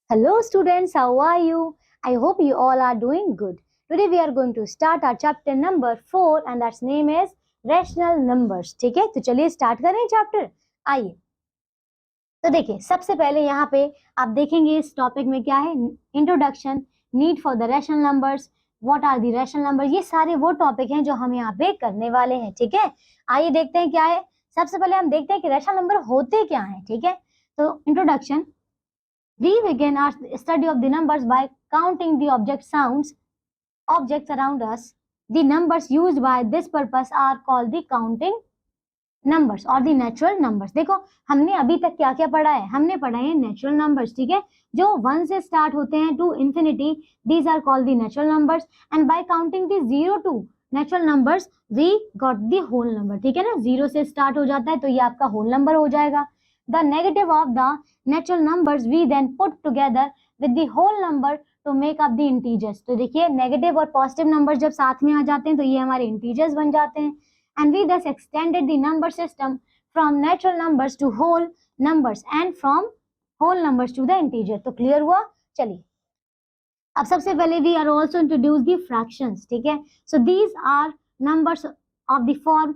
Hello students, how are you? I hope you all are doing good. Today we are going to start our chapter number 4 and that's name is rational numbers. ठीक है, तो चलिए start करें chapter. आइए. तो देखिए सबसे पहले यहाँ पे आप देखेंगे इस टॉपिक में क्या है, introduction, need for the rational numbers, what are the rational number. ये सारे वो टॉपिक हैं जो हम यहाँ पे करने वाले हैं. ठीक है, आइए देखते हैं क्या है. सबसे पहले हम देखते हैं कि रैशनल नंबर होते क्या हैं. ठीक है, तो introduction. We begin our study of the numbers by counting the objects around us. The numbers used by this purpose are called the counting numbers or the natural numbers. देखो हमने अभी तक क्या क्या पढ़ा है, हमने पढ़ा है नेचुरल नंबर्स. ठीक है, जो 1 से स्टार्ट होते हैं to infinity, these are called the natural numbers. And by counting the 0 to natural numbers we got the whole number. ठीक है ना, 0 से स्टार्ट हो जाता है तो ये आपका होल नंबर हो जाएगा. The negative of the natural numbers we then put together with the whole number to make up the integers. तो देखिए नेगेटिव और पॉजिटिव नंबर्स जब साथ में आ जाते हैं तो ये हमारे इंटीजर्स बन जाते हैं. And we thus extended the number system from natural numbers to whole numbers and from whole numbers to the integer. तो क्लियर हुआ. चलिए अब सबसे पहले we are also introduce the fractions. ठीक है, so these are numbers of the form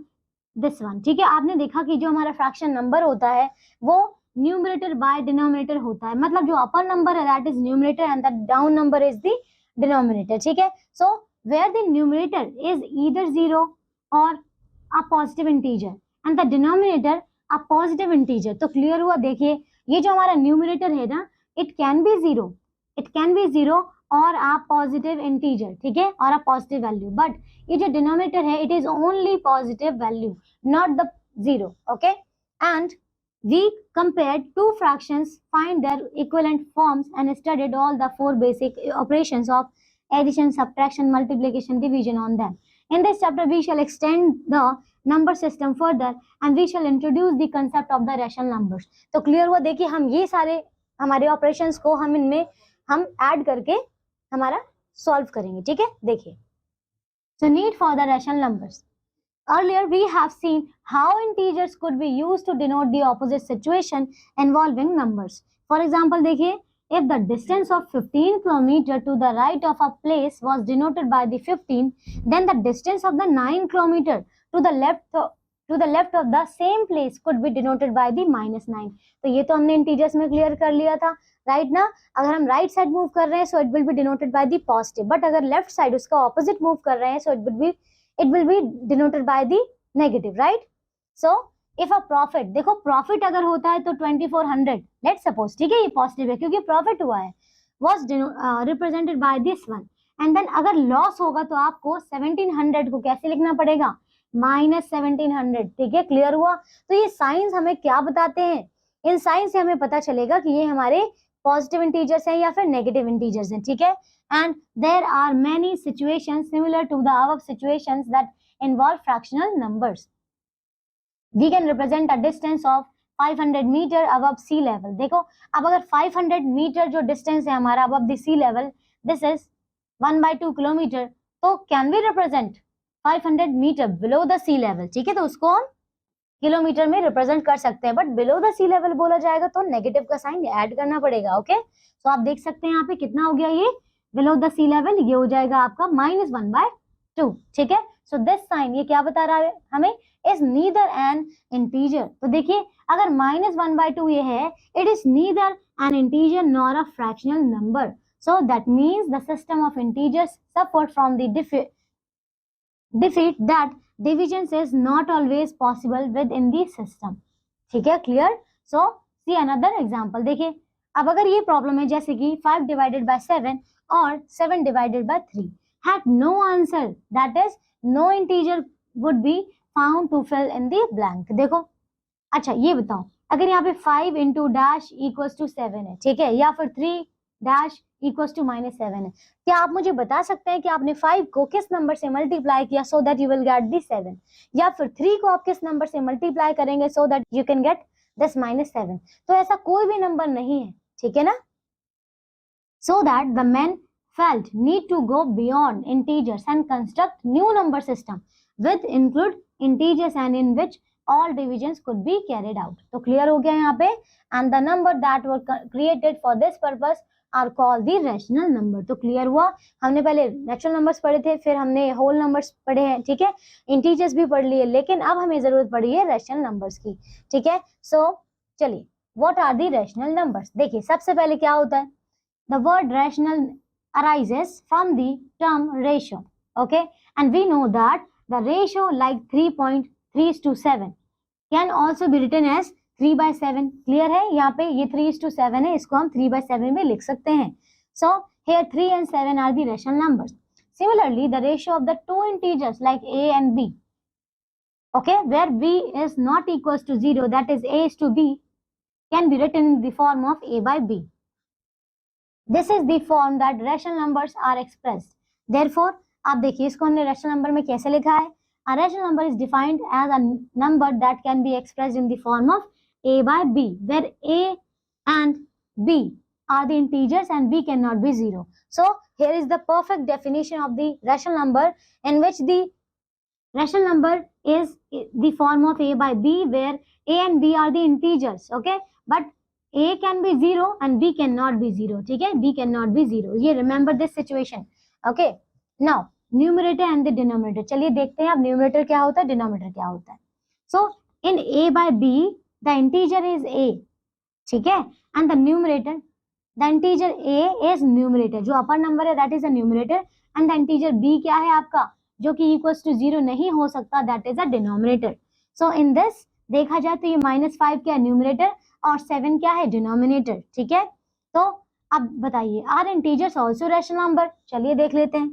this one. ठीक है, आपने देखा कि जो हमारा फ्रैक्शन नंबर होता है वो न्यूमरेटर बाय डिनोमिनेटर होता है. मतलब जो अपर नंबर है that is numerator and the down number is the denominator. ठीक है, so where the numerator is either 0 और a positive integer and the denominator a positive integer. तो क्लियर हुआ. देखिए ये जो हमारा न्यूमरेटर है ना, इट कैन बी 0 और आ पॉजिटिव इंटीजर. ठीक है, और अ पॉजिटिव वैल्यू. बट ये जो डिनोमिनेटर है it is only positive value, not the 0. Okay, and we compared two fractions, find their equivalent forms and studied all the 4 basic operations of addition, subtraction, multiplication, division on them. In this chapter we shall extend the number system further and we shall introduce the concept of the rational numbers. तो clear हुआ. देखिए हम ये सारे हमारे operations को हम इनमें हम ऐड करके हमारा सॉल्व करेंगे. ठीक है, देखिए. So need for the rational numbers. Earlier we have seen how integers could be used to denote the opposite situation involving numbers. For example, देखिए if the distance of 15 km to the right of a place was denoted by the 15, then the distance of the 9 km to the left of the same place could be denoted by the -9. तो ये तो हमने integers में clear कर लिया था, right ना. अगर हम राइट साइड मूव कर रहे हैं so it will be denoted by the positive, but अगर लेफ्ट साइड उसका ऑपोजिट मूव कर रहे हैं so it will be denoted by the negative, right. So if a profit, देखो प्रॉफिट अगर होता है तो 2400 लेट सपोज. ठीक है, ये पॉजिटिव है क्योंकि प्रॉफिट हुआ है, was represented by this one. And then अगर लॉस होगा तो आपको 1700 को कैसे लिखना पड़ेगा, -1700. ठीक है, क्लियर हुआ. तो ये साइंस हमें क्या बताते हैं, इन साइंस से हमें पता चलेगा कि ये हमारे पॉजिटिव इंटीजर्स हैं या फिर नेगेटिव इंटीजर्स हैं. ठीक है, and there are many situations similar to the above situations that involve fractional numbers. We can represent a distance of 500 metre above sea level. देखो अब अगर 500 मीटर जो डिस्टेंस है हमारा above the sea level, this is 1/2 kilometre, तो can we represent 500 metre below the sea level. ठीक है, तो उसको हम किलोमीटर में रिप्रेजेंट कर सकते हैं, but below the sea level बोला जाएगा तो नेगेटिव का साइन ऐड करना पड़ेगा. ओके, तो आप देख सकते हैं यहाँ पे कितना हो गया, ये बिलो द सी लेवल, ये हो जाएगा आपका -1/2. ठीक है, सो दिस साइन ये क्या बता रहा है हमें, इज नीदर एन इंटीजर. तो देखिए अगर -1/2 ये है, it is neither N integer nor a fractional number. So that means the system of integers suffered from the defeat that divisions is not always possible within the system. ठीक है, clear. सो see another example. देखिए अब अगर ये problem है जैसे कि 5 divided by 7 और 7 divided by 3 had no answer, that is no integer would be found to fill in the blank. देखो अच्छा ये बताओ, अगर यहाँ पे 5 into dash equals to 7 है, ठीक है, या फिर 3 dash equals to -7 है, क्या आप मुझे बता सकते हैं कि आपने 5 को किस नंबर से मल्टीप्लाई किया so that you will get this 7, या फिर 3 को आप किस नंबर से मल्टीप्लाई करेंगे so that you can get this -7. तो ऐसा कोई भी नंबर नहीं है. ठीक है ना. So that the man felt need to go beyond integers and construct new number system with include integers and in which all divisions could be carried out. तो क्लियर हो गया यहाँ पे. And the number that were created for this purpose are called the rational number. तो clear हुआ. हमने पहले natural numbers पढ़े थे, फिर हमने होल नंबर्स पढ़े हैं, ठीक है, इंटीजर्स भी पढ़ लिए, लेकिन अब हमें जरूरत पड़ी है रैशनल नंबर्स की, ठीक है. सो चलिए, what are the rational numbers. देखिए सबसे पहले क्या होता है, the word rational arises from the term ratio, okay, and we know that the ratio like 3.3:7 can also be written as 3/7. clear है. यहाँ पे ये 3:7 है, इसको हम 3/7 में लिख सकते हैं. so here 3 and 7 are the rational numbers. Similarly, the ratio of the two integers like a and b, okay, where b is not equals to 0, that is a is to b, can be written in the form of a by b. This is the form that rational numbers are expressed. Therefore, आप देखिए इसको हमने rational number में कैसे लिखा है. A rational number is defined as a number that can be expressed in the form of a by b, where a and b are the integers and b cannot be 0. So here is the perfect definition of the rational number, in which the rational number is the form of a by b, where a and b are the integers, okay, but a can be 0 and b cannot be 0, ठीक है, b cannot be 0. ये remember this situation, okay. Now numerator and the denominator. चलिए देखते हैं अब numerator क्या होता है, denominator क्या होता है. So in a by b the integer is a, ठीक है, and the numerator, the integer a is numerator, जो upper number है that is a numerator, and the integer b क्या है आपका, जो कि equals to 0 नहीं हो सकता, that is a denominator. So in this देखा जाए तो ये -5 क्या है, numerator, और 7 क्या है, डिनोमिनेटर, ठीक है. तो अब बताइए, are integers also rational number. चलिए देख लेते हैं.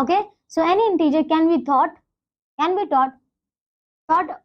Okay, so any integer can be thought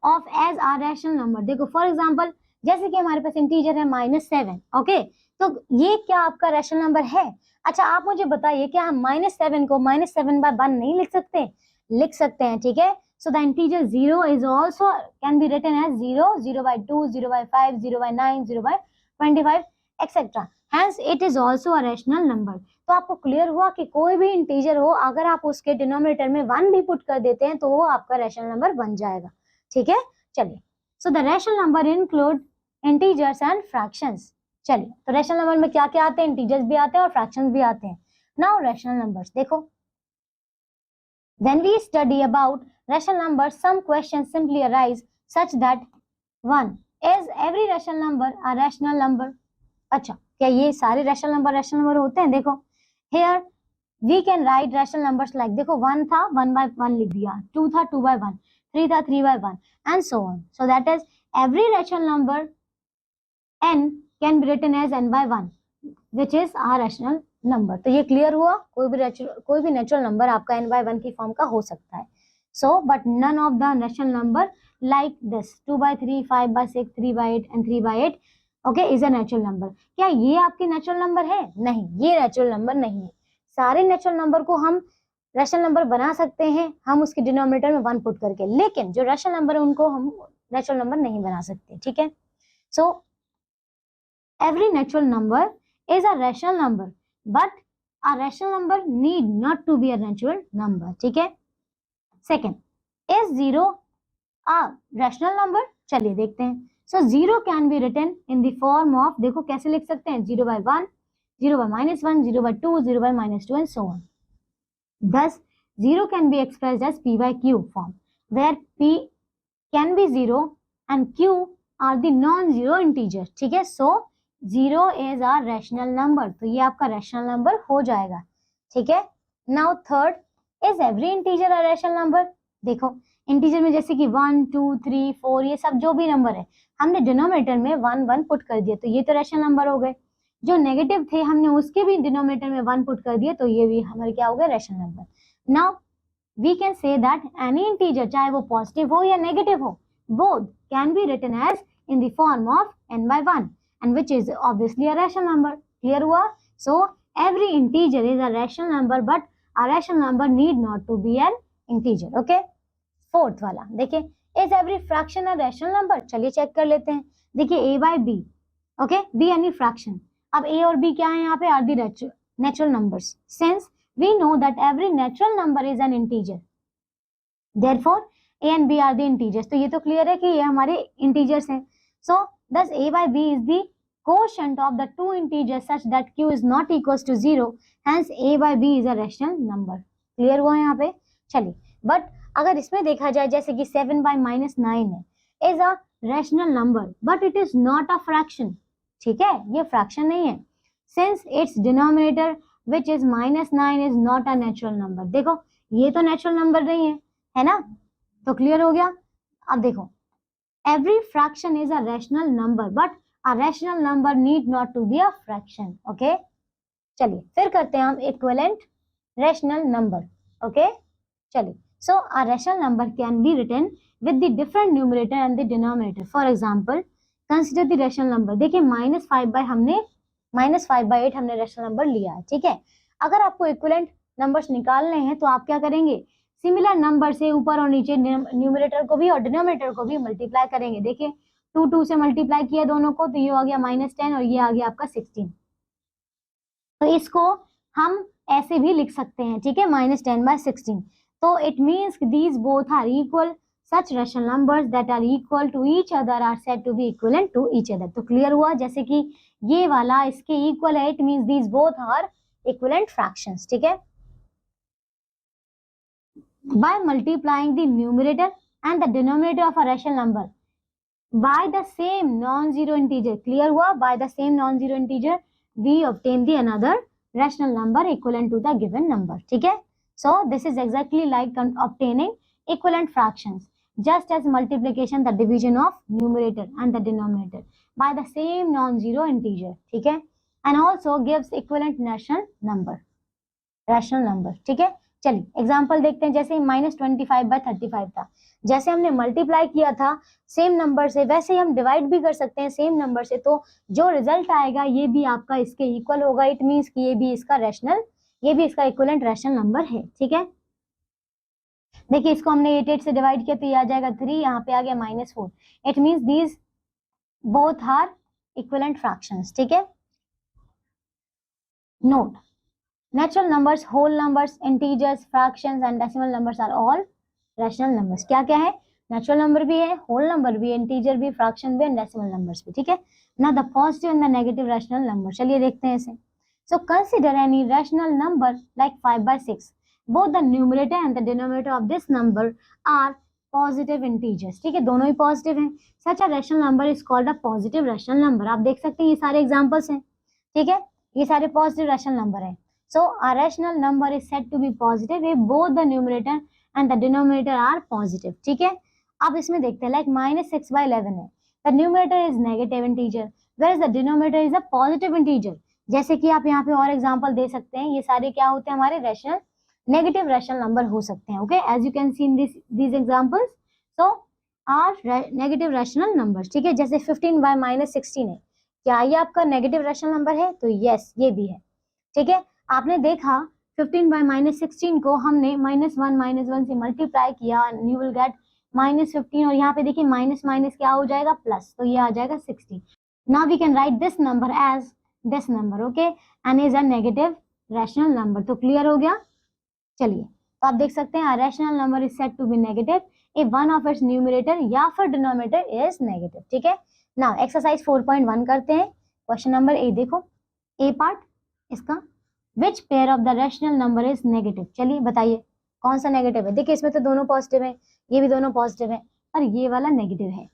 of as a rational number. देखो फॉर एग्जांपल, जैसे कि हमारे पास इंटीजर है -7, ओके, तो ये क्या आपका रैशनल नंबर है. अच्छा आप मुझे बताइए, क्या हम -7 को -7/1 नहीं लिख सकते? लिख सकते हैं, ठीक है. So the integer 0 is also can be written as 0, 0/2, 0/5, 0/9, 0/25, etc. Hence it is also a rational number. तो आपको क्लियर हुआ कि कोई भी इंटीजर हो, अगर आप उसके डिनोमिनेटर में 1 भी पुट कर देते हैं तो वो आपका रैशनल नंबर बन जाएगा, ठीक है. चलिए, so the rational number include integers and fractions. चलिए, तो रैशनल नंबर में क्या क्या आते हैं, इंटीजर्स भी आते हैं और फ्रैक्शंस भी आते हैं. Now rational numbers, देखो, when we study about rational numbers, some questions simply arise such that 1. Is every rational number a rational number? अच्छा, क्या ये सारे rational number होते हैं? देखो, here we can write rational numbers like, देखो 1 था 1/1 लिख दिया, 2 था 2/1, 3 था 3/1, and so on. So that is every rational number n can be written as n/1, which is a rational number. तो ये क्लियर हुआ, कोई भी नेचुरल नंबर आपका n/1 की फॉर्म का हो सकता है. So but none of the rational number like this 2/3, 5/6, 3/8 and 3/8, okay, is a natural number. क्या ये आपके नेचुरल नंबर है? नहीं, ये नेचुरल नंबर नहीं है. सारे नेचुरल नंबर को हम रैशनल नंबर बना सकते हैं, हम उसके डिनोमिनेटर में 1 पुट करके, लेकिन जो रैशनल नंबर है उनको हम नेचुरल नंबर नहीं बना सकते, ठीक है. So every natural number is a rational number, but a rational number need not to be a natural number, ठीक है. Second, is 0 a rational number? चलिए देखते हैं. So 0 can be written in the form of, देखो कैसे लिख सकते हैं, 0/1, 0/-1, 0/2, 0/-2 and so on. Thus 0 can be expressed as p/q form, where p can be 0 and q are the non-zero integers, ठीक है. So 0 is a rational number, तो ये आपका rational number हो जाएगा, ठीक है. Now third, is every integer a rational number? देखो इंटीजर में जैसे कि 1, 2, 3, 4 ये सब जो भी नंबर है, हमने डिनोमिनेटर में 1 पुट कर दिया, तो ये तो रैशनल नंबर हो गए. जो नेगेटिव थे हमने उसके भी डिनोमिनेटर में 1 पुट कर दिया, तो ये भी हमारे क्या हो गए, rational number. Now we can say that any integer, चाहे वो पॉजिटिव हो या नेगेटिव हो, both can be written as in the form of n/1, and which is obviously a rational number. क्लियर हुआ. So every integer is a rational number, but a rational number need not to be an integer, okay. Fourth वाला देखिए, is every fraction a rational number? चलिए check कर लेते हैं. देखिए a/b, okay, b any fraction. अब a और b क्या है यहाँ पे, are the natural numbers. Since we know that every natural number is an integer, therefore a and b are the integers. तो ये तो क्लियर है कि ये हमारे इंटीजर्स हैं। सो दस a by b is the quotient of the two integers such that q is not equals to 0, hence a by b is a rational number। क्लियर हुआ यहाँ पे? चलिए, बट अगर इसमें देखा जाए जैसे कि 7 by -9 है, is a rational number but it is not a fraction. ठीक है, ये फ्रैक्शन नहीं है, since it's denominator which is -9 is not a natural number. देखो ये तो नेचुरल नंबर नहीं है ना? तो क्लियर हो गया। अब देखो, every fraction is a rational number but a rational number need not to be a fraction। okay, चलिए फिर करते हैं हम equivalent rational number। okay, चलिए, so a rational number can be written with the different numerator and the denominator। for example, consider the rational number। देखिए -5/8 हमने rational number लिया है। ठीक है, अगर आपको equivalent numbers निकालने हैं तो आप क्या करेंगे, सिमिलर नंबर से ऊपर और नीचे न्यूमरेटर को भी और डिनोमिनेटर को भी मल्टीप्लाई करेंगे। देखिए 2 से मल्टीप्लाई किया दोनों को, तो ये आ गया -10 और ये आ गया आपका 16। तो इसको हम ऐसे भी लिख सकते हैं। ठीक है, -10/16। तो it means these both are equal, such rational numbers that are equal to each other are said to be equivalent to each other. तो क्लियर हुआ, जैसे कि ये वाला इसके इक्वल है, it means these both are equivalent fractions. ठीक है, by multiplying the numerator and the denominator of a rational number by the same non-zero integer, clear हुआ, by the same non-zero integer we obtain the another rational number equivalent to the given number। ठीक है, so this is exactly like obtaining equivalent fractions, just as multiplication the division of numerator and the denominator by the same non-zero integer। ठीक है, and also gives equivalent rational number। ठीक है, चलिए example देखते हैं। जैसे -25/35 था, जैसे हमने मल्टीप्लाई किया था सेम नंबर से, वैसे ही हम डिवाइड भी कर सकते हैं सेम नंबर से। तो जो रिजल्ट आएगा ये भी आपका इसके इक्वल होगा। इट मीन्स कि ये भी इसका इक्विवेलेंट रैशनल नंबर है। ठीक है, देखिए इसको हमने 8 से डिवाइड किया तो ये आ जाएगा 3, यहाँ पे आ गया -4। It means these both are equivalent fractions. ठीक है, note, natural numbers, whole numbers, integers, fractions and decimal numbers are all rational numbers। क्या क्या है, natural number भी है, whole number भी है, integer भी, fraction भी, and decimal numbers भी। ठीक है, now the positive and the negative rational number। चलिए देखते हैं इसे। so consider any rational number like 5/6। both the numerator and the denominator of this number are positive integers। ठीक है, दोनों ही पॉजिटिव हैं। such a rational number is called a positive rational number। आप देख सकते हैं ये सारे एग्जाम्पल्स हैं। ठीक है, ये सारे पॉजिटिव रैशनल नंबर हैं। So a rational number is said to be positive if both the numerator and the denominator are positive। ठीक है, अब इसमें देखते हैं, like -6/11 है, the numerator is negative integer whereas the denominator is a positive integer। जैसे कि आप यहाँ पे और एग्जांपल दे सकते हैं, ये सारे क्या होते हैं हमारे नेगेटिव रैशनल नंबर हो सकते हैं। Okay, as you can see in these examples, so are negative rational numbers. ठीक है, जैसे 15/-16 है, क्या ये आपका नेगेटिव रैशनल नंबर है? तो यस, ये भी है। ठीक है, आपने देखा 15/-16 को हमने -1 से मल्टीप्लाई किया, यू विल गेट -15, और यहाँ पे देखिए माइनस माइनस क्या हो जाएगा, प्लस, तो ये आ जाएगा 60। Now we can write this number as this number. Okay, and is a negative rational number. तो क्लियर हो गया। चलिए, तो आप देख सकते हैं rational number is said to be negative if one of its numerator या फिर डिनोमिनेटर इज नेगेटिव। ठीक है, नाउ एक्सरसाइज 4.1 करते हैं। क्वेश्चन नंबर ए देखो, ए पार्ट इसका, Which pair of the rational number is negative? चलिए बताइए कौन सा नेगेटिव है। देखिए इसमें तो दोनों पॉजिटिव है, ये भी दोनों पॉजिटिव है, और ये वाला नेगेटिव है।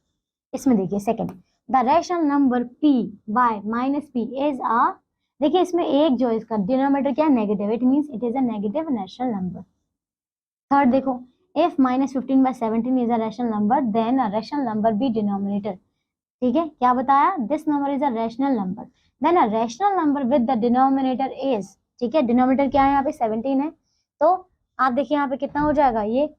इसमें देखिए second, the rational number p by -p is a, देखिए इसमें एक जो इसका डिनोमिनेटर क्या है, negative, it means it is a negative rational number. Third देखो, if -15/17 is a rational number then a rational number be denominator। ठीक है, क्या बताया, this number is a rational number then a rational number with the denominator is, ठीक है, denominator क्या है यहाँ पे 17 है। तो आप देखिए यहाँ पे कितना हो जाएगा, ये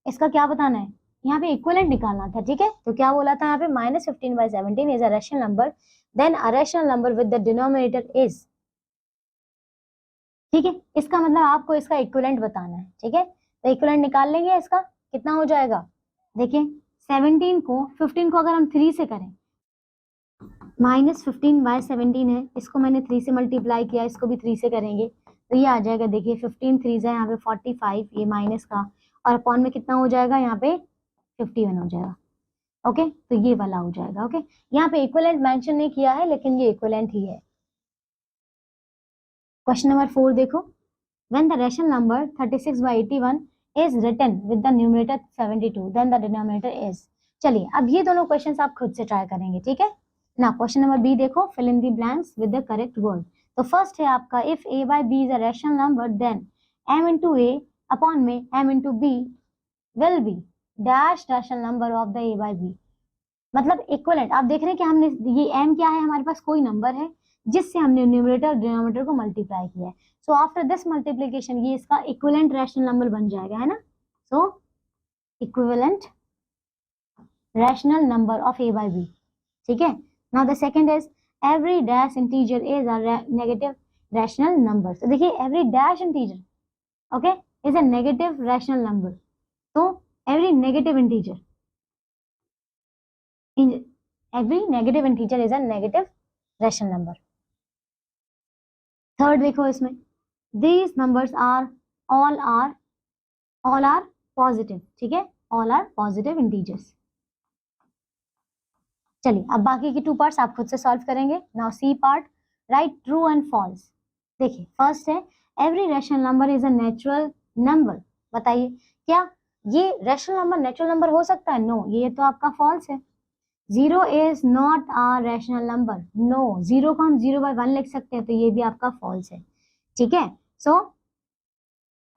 इसका क्या बताना है, यहाँ पे इक्विवेलेंट निकालना था। ठीक है, तो क्या बोला था यहाँ पे, -15/17 is a rational number then a rational number with the denominator is. ठीक है, इसका मतलब आपको इसका इक्विवेलेंट बताना है। ठीक है, तो इक्विवेलेंट निकाल लेंगे, इसका कितना हो जाएगा, देखिए 17 को 15 को अगर हम 3 से करें, -15/17 है, इसको मैंने 3 से मल्टीप्लाई किया, इसको भी 3 से करेंगे तो ये आ जाएगा, देखिए 15 3 है यहाँ पे 45, ये माइनस का, और अपॉन में कितना हो जाएगा यहाँ पे 51 हो जाएगा। ओके, तो ये वाला हो जाएगा। ओके, यहाँ पे इक्विवेलेंट मेंशन नहीं किया है, लेकिन ये इक्विवेलेंट ही है। क्वेश्चन नंबर 4 देखो, when the rational number 36/81 is written with the numerator 72, then the denominator is। चलिए, अब ये दोनों क्वेश्चंस आप खुद से ट्राई करेंगे, ठीक है ना। क्वेश्चन नंबर बी देखो, fill in the blanks with the correct word। तो फर्स्ट है आपका, if a by b is a rational number then m into a upon में m into b will be dash rational number of the a by b। मतलब equivalent, आप देख रहे हैं कि हमने ये m क्या है, हमारे पास कोई नंबर है जिससे हमने न्यूमरेटर और डिनोमिनेटर को मल्टीप्लाई किया है। सो आफ्टर दिस मल्टीप्लिकेशन ये इसका इक्विवेलेंट रैशनल नंबर बन जाएगा, है ना। So equivalent rational number of a by b, ठीक है। Now the second is every dash integer is a negative rational number. तो देखिए, every dash integer, okay, is a negative rational number. तो every negative integer, every negative integer is a negative rational number। Third देखो इसमें, these numbers are all are positive, ठीक है, all are positive integers। चलिए, अब बाकी के 2 parts आप खुद से सॉल्व करेंगे। Now C part, write true and false. देखिए, फर्स्ट है every rational number is a natural number. बताइए, क्या ये रैशनल नंबर नेचुरल नंबर हो सकता है? नो, ये तो आपका फॉल्स है। 0 is not a rational number. No, 0 को हम 0/1 लिख सकते हैं, तो ये भी आपका फॉल्स है, ठीक है। सो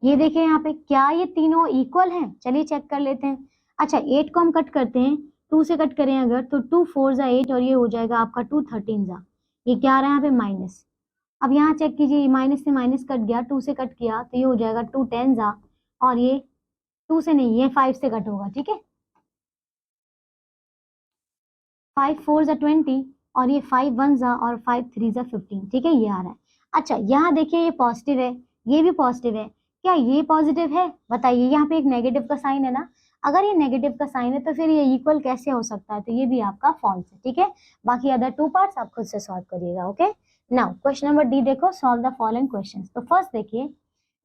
ये देखिए यहाँ पे, क्या ये तीनों इक्वल हैं? चलिए चेक कर लेते हैं। अच्छा, 8 को हम कट करते हैं, 2 से कट करें अगर, तो 2 4 जा 8 और ये हो जाएगा आपका 2 13 जा। ये क्या आ रहा है यहाँ पे? माइनस। अब यहाँ चेक कीजिए, माइनस से माइनस कट गया, 2 से कट किया तो ये हो जाएगा 2 10 जा, और ये 2 से नहीं, ये 5 से कट होगा, ठीक है। 5 4 जा 20 और ये 5 1 जा और 5 3 जा 15, ठीक है, ये आ रहा है। अच्छा, यहाँ देखिए, ये पॉजिटिव है, ये भी पॉजिटिव है। क्या ये पॉजिटिव है? बताइए, यहाँ पे एक नेगेटिव का साइन है ना। अगर ये नेगेटिव का साइन है तो फिर ये इक्वल कैसे हो सकता है? तो ये भी आपका फॉल्स है, ठीक है। बाकी अदर 2 पार्ट्स आप खुद से सॉल्व करिएगा। Okay, now question number D देखो, सॉल्व द फॉलोइंग क्वेश्चंस। तो फर्स्ट देखिए,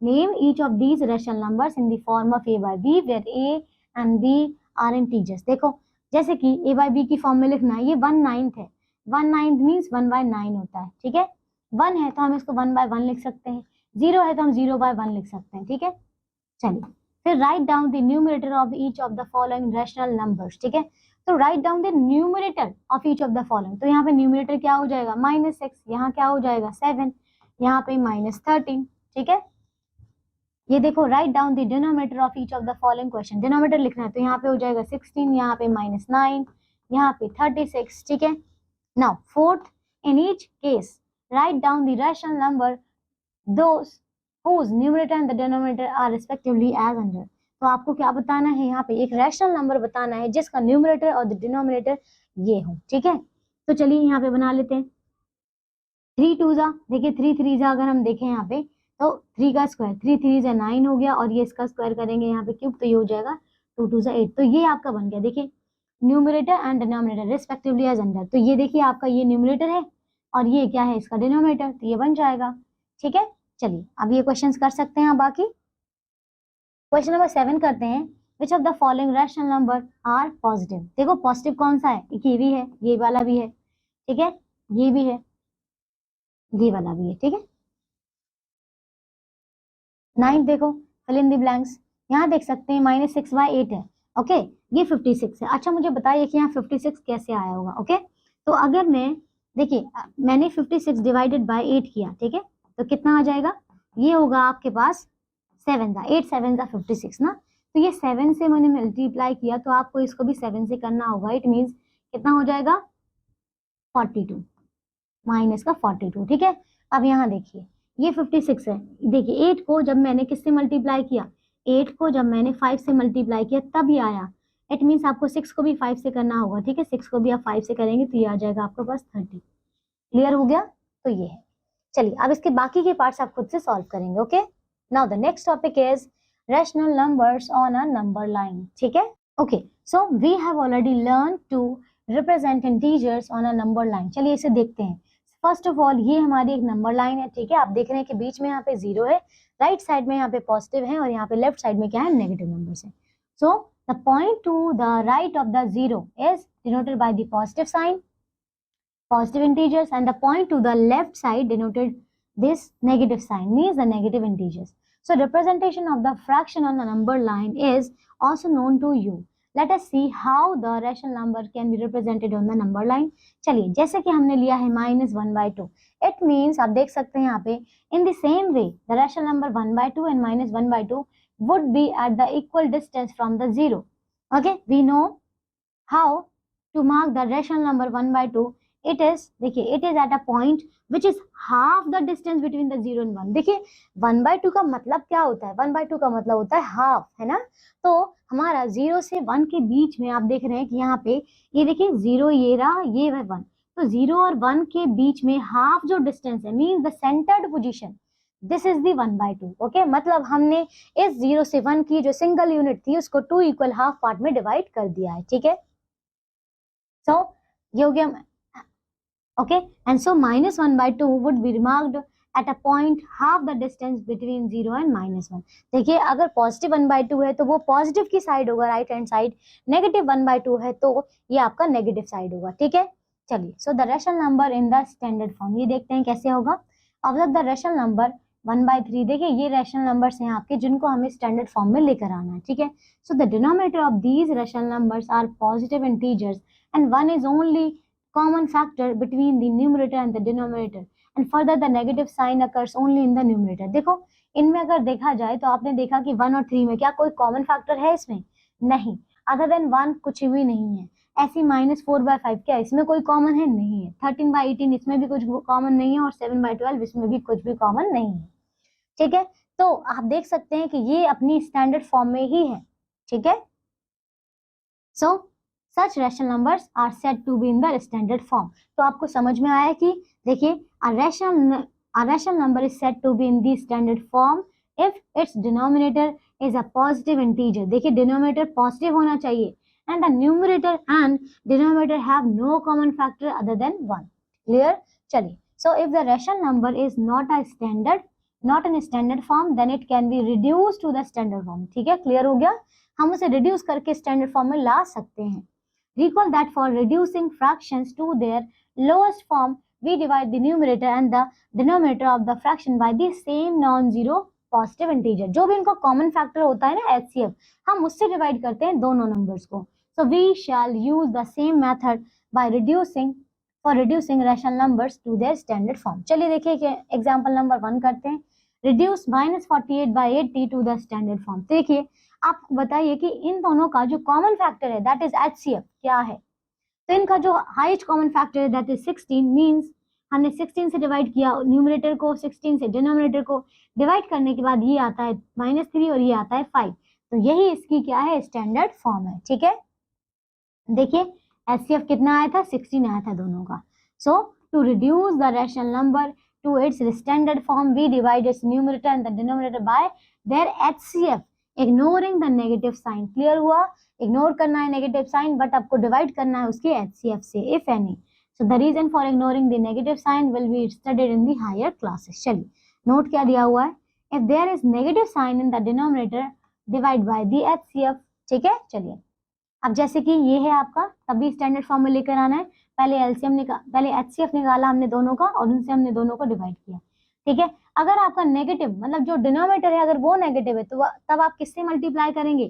name each of these rational numbers in the form of a by b where a and b are integers। देखो, जैसे कि a by b की form में लिखना है, ये 1/9 है। 1/9 मीन्स 1/9 होता है, ठीक है। 1 है तो हम इसको 1/1 लिख सकते हैं, 0 है तो हम 0/1 लिख सकते हैं, ठीक है। चलिए, फिर write down the numerator of each of the following rational numbers, ठीक है। तो write down the numerator of each of the following. तो यहाँ पे न्यूमरेटर क्या हो जाएगा? -6, यहाँ क्या हो जाएगा? 7, यहाँ पे -13, ठीक है। ये देखो, write down the denominator of each of the following question. Denominator लिखना है तो यहाँ पे हो जाएगा 16, यहाँ पे -9, यहाँ पे 36, ठीक है। Now fourth, in each case write down the rational number those whose numerator and the denominator are respectively as under। तो आपको क्या बताना है? यहाँ पे एक रैशनल नंबर बताना है जिसका न्यूमरेटर और डिनोमिनेटर ये हो, ठीक है। तो चलिए यहाँ पे बना लेते हैं। 3 2 जा, देखिए 3 3 जा, अगर हम देखें यहाँ पे तो 3 का स्क्वायर, 3 3 जा 9 हो गया, और ये इसका स्क्वायर करेंगे यहाँ पे क्यूब, तो ये हो जाएगा 2 2 जा 8। तो ये आपका बन गया, देखिए, numerator and denominator respectively as under. तो ये देखिए, आपका ये न्यूमरेटर है और ये क्या है? इसका डिनोमिनेटर, तो ये बन जाएगा, ठीक है। चलिए, अब ये क्वेश्चंस कर सकते हैं। बाकी क्वेश्चन नंबर 7 करते हैं, which of the following rational number are positive. देखो, पॉजिटिव कौन सा है? ये भी है, ये वाला भी है, ठीक है, ये भी है, ये वाला भी है, ठीक है। 9 देखो, फिल इन द ब्लैंक्स। यहाँ देख सकते हैं -6/8 है, ओके, ये 56 है। अच्छा, मुझे बताइए कि यहाँ 56 कैसे आया होगा? ओके, तो अगर मैं, देखिए, मैंने 56 डिवाइडेड बाय 8 किया, ठीक है, तो कितना आ जाएगा? ये होगा आपके पास 7 था, 8 7 था 56 ना। तो ये 7 से मैंने मल्टीप्लाई किया, तो आपको इसको भी 7 से करना होगा। इट मीन्स कितना हो जाएगा? 42, माइनस का 42, ठीक है। अब यहाँ देखिए, ये 56 है। देखिए, 8 को जब मैंने किससे मल्टीप्लाई किया? 8 को जब मैंने 5 से मल्टीप्लाई किया तब ये आया। इट मीन्स आपको 6 को भी 5 से करना होगा, ठीक है। 6 को भी आप 5 से करेंगे तो ये आ जाएगा आपके पास 30। क्लियर हो गया? तो ये है। चलिए, अब इसके बाकी के पार्ट्स आप खुद से सॉल्व करेंगे। Okay, now the next topic is rational numbers on a number line, ठीक है। Okay, so we have already learn to represent integers on a number line. चलिए इसे देखते हैं। फर्स्ट ऑफ ऑल, ये हमारी एक नंबर लाइन है, ठीक है। आप देख रहे हैं कि बीच में यहाँ पे 0 है, राइट साइड में यहाँ पे पॉजिटिव है और यहाँ पे लेफ्ट साइड में क्या है? नेगेटिव नंबर्स है। So the point to the right of the zero is denoted by the positive sign, positive integers, and the point to the left side denoted this negative sign, means the negative integers. So representation of the fraction on the number line is also known to you. Let us see how the rational number can be represented on the number line. चलिए, जैसे कि हमने लिया है -1/2, it means आप देख सकते हैं यहाँ पे in the same way the rational number 1/2 and -1/2 would be at the equal distance from the zero. Okay, we know how to mark the rational number 1/2. It is, देखिए, it is at a point which is half the distance between the 0 and 1. देखिए 1/2 का मतलब क्या होता है? 1/2 का मतलब होता है हाफ, है ना? तो हमारा 0 से 1 के बीच में आप देख रहे हैं कि यहाँ पे ये देखिए 0 ये रहा, ये है 1, तो 0 और 1 के बीच में हाफ जो डिस्टेंस है means the centred position, this is the 1/2. Okay, मतलब हमने इस 0 से 1 की जो सिंगल यूनिट थी उसको 2 इक्वल हाफ पार्ट में डिवाइड कर दिया है. ठीक है, सो ये हो गया. Okay, and so -1/2 would be marked at a point half the distance between 0 and -1. देखिए अगर पॉजिटिव 1/2 है तो वो पॉजिटिव की साइड होगा, राइट हैंड साइड. नेगेटिव 1/2 है तो ये आपका नेगेटिव साइड होगा. ठीक है, चलिए. So the rational number in the standard form, ये देखते हैं कैसे होगा. Observe the rational number 1/3. देखिए ये रेशनल नंबर्स हैं आपके जिनको हमें स्टैंडर्ड फॉर्म में लेकर आना है. ठीक है, so the denominator of these rational numbers are positive integers and one is only common factor between the numerator and the denominator, and further the negative sign occurs only in the numerator. देखो इनमें अगर देखा जाए तो आपने देखा कि 1 और 3 में क्या कोई कॉमन फैक्टर है? इसमें नहीं, अदर देन 1 कुछ भी नहीं है. ऐसी -4/5 क्या इसमें कोई कॉमन है? नहीं है. 13/18 इसमें भी कुछ कॉमन नहीं है, और 7/12 इसमें भी कुछ भी कॉमन नहीं है. ठीक है, तो आप देख सकते हैं कि ये अपनी स्टैंडर्ड फॉर्म में ही है. ठीक है, सो such rational numbers are said to be in the standard form. तो आपको समझ में आया कि देखिए a rational number is said to be in the standard form if its denominator is a positive integer. देखिए denominator positive होना चाहिए and the numerator and denominator have no common factor other than 1. Clear? चलिए, so if the rational number is not in a standard form, then it can be reduced to the standard form. ठीक है, clear हो गया? हम उसे reduce करके standard form में ला सकते हैं. Recall that for reducing fractions to their lowest form, we divide the numerator and the denominator of the fraction by the same non-zero positive integer. जो भी इनको common factor होता है ना HCF, हम उससे डिवाइड करते हैं दोनों नंबर्स को. So we shall use the same method by reducing rational numbers to their standard form. चलिए देखिए कि एग्जाम्पल नंबर 1 करते हैं. Reduce -48/80 to the standard form. देखिए आप बताइए कि इन दोनों का जो कॉमन फैक्टर है दैट इज HCF क्या है? तो इनका जो हाईएस्ट कॉमन फैक्टर है दैट इज 16. मींस हमने 16 से डिवाइड किया न्यूमरेटर को, 16 से डिनोमिनेटर को डिवाइड करने के बाद ये आता है -3 और ये आता है 5. तो यही इसकी क्या है? स्टैंडर्ड फॉर्म है. ठीक है, देखिए HCF कितना आया था? 16 आया था दोनों का. So to reduce the rational number to its standard form we divide its numerator and the denominator by their HCF, ignoring the negative sign. Clear हुआ? इग्नोर करना है नेगेटिव साइन, बट आपको डिवाइड करना है उसके HCF से, if any. So the reason for ignoring the negative sign will be studied in the higher classes. चलिए note क्या दिया हुआ है? If there is negative sign in the denominator divide by the HCF. ठीक है, चलिए अब जैसे कि ये है आपका, तभी स्टैंडर्ड फॉर्म में लेकर आना है. पहले HCF निकाला हमने दोनों का और उनसे हमने दोनों को डिवाइड किया. ठीक है, अगर आपका नेगेटिव मतलब जो डिनोमिनेटर है अगर वो नेगेटिव है तो तब आप किससे मल्टीप्लाई करेंगे?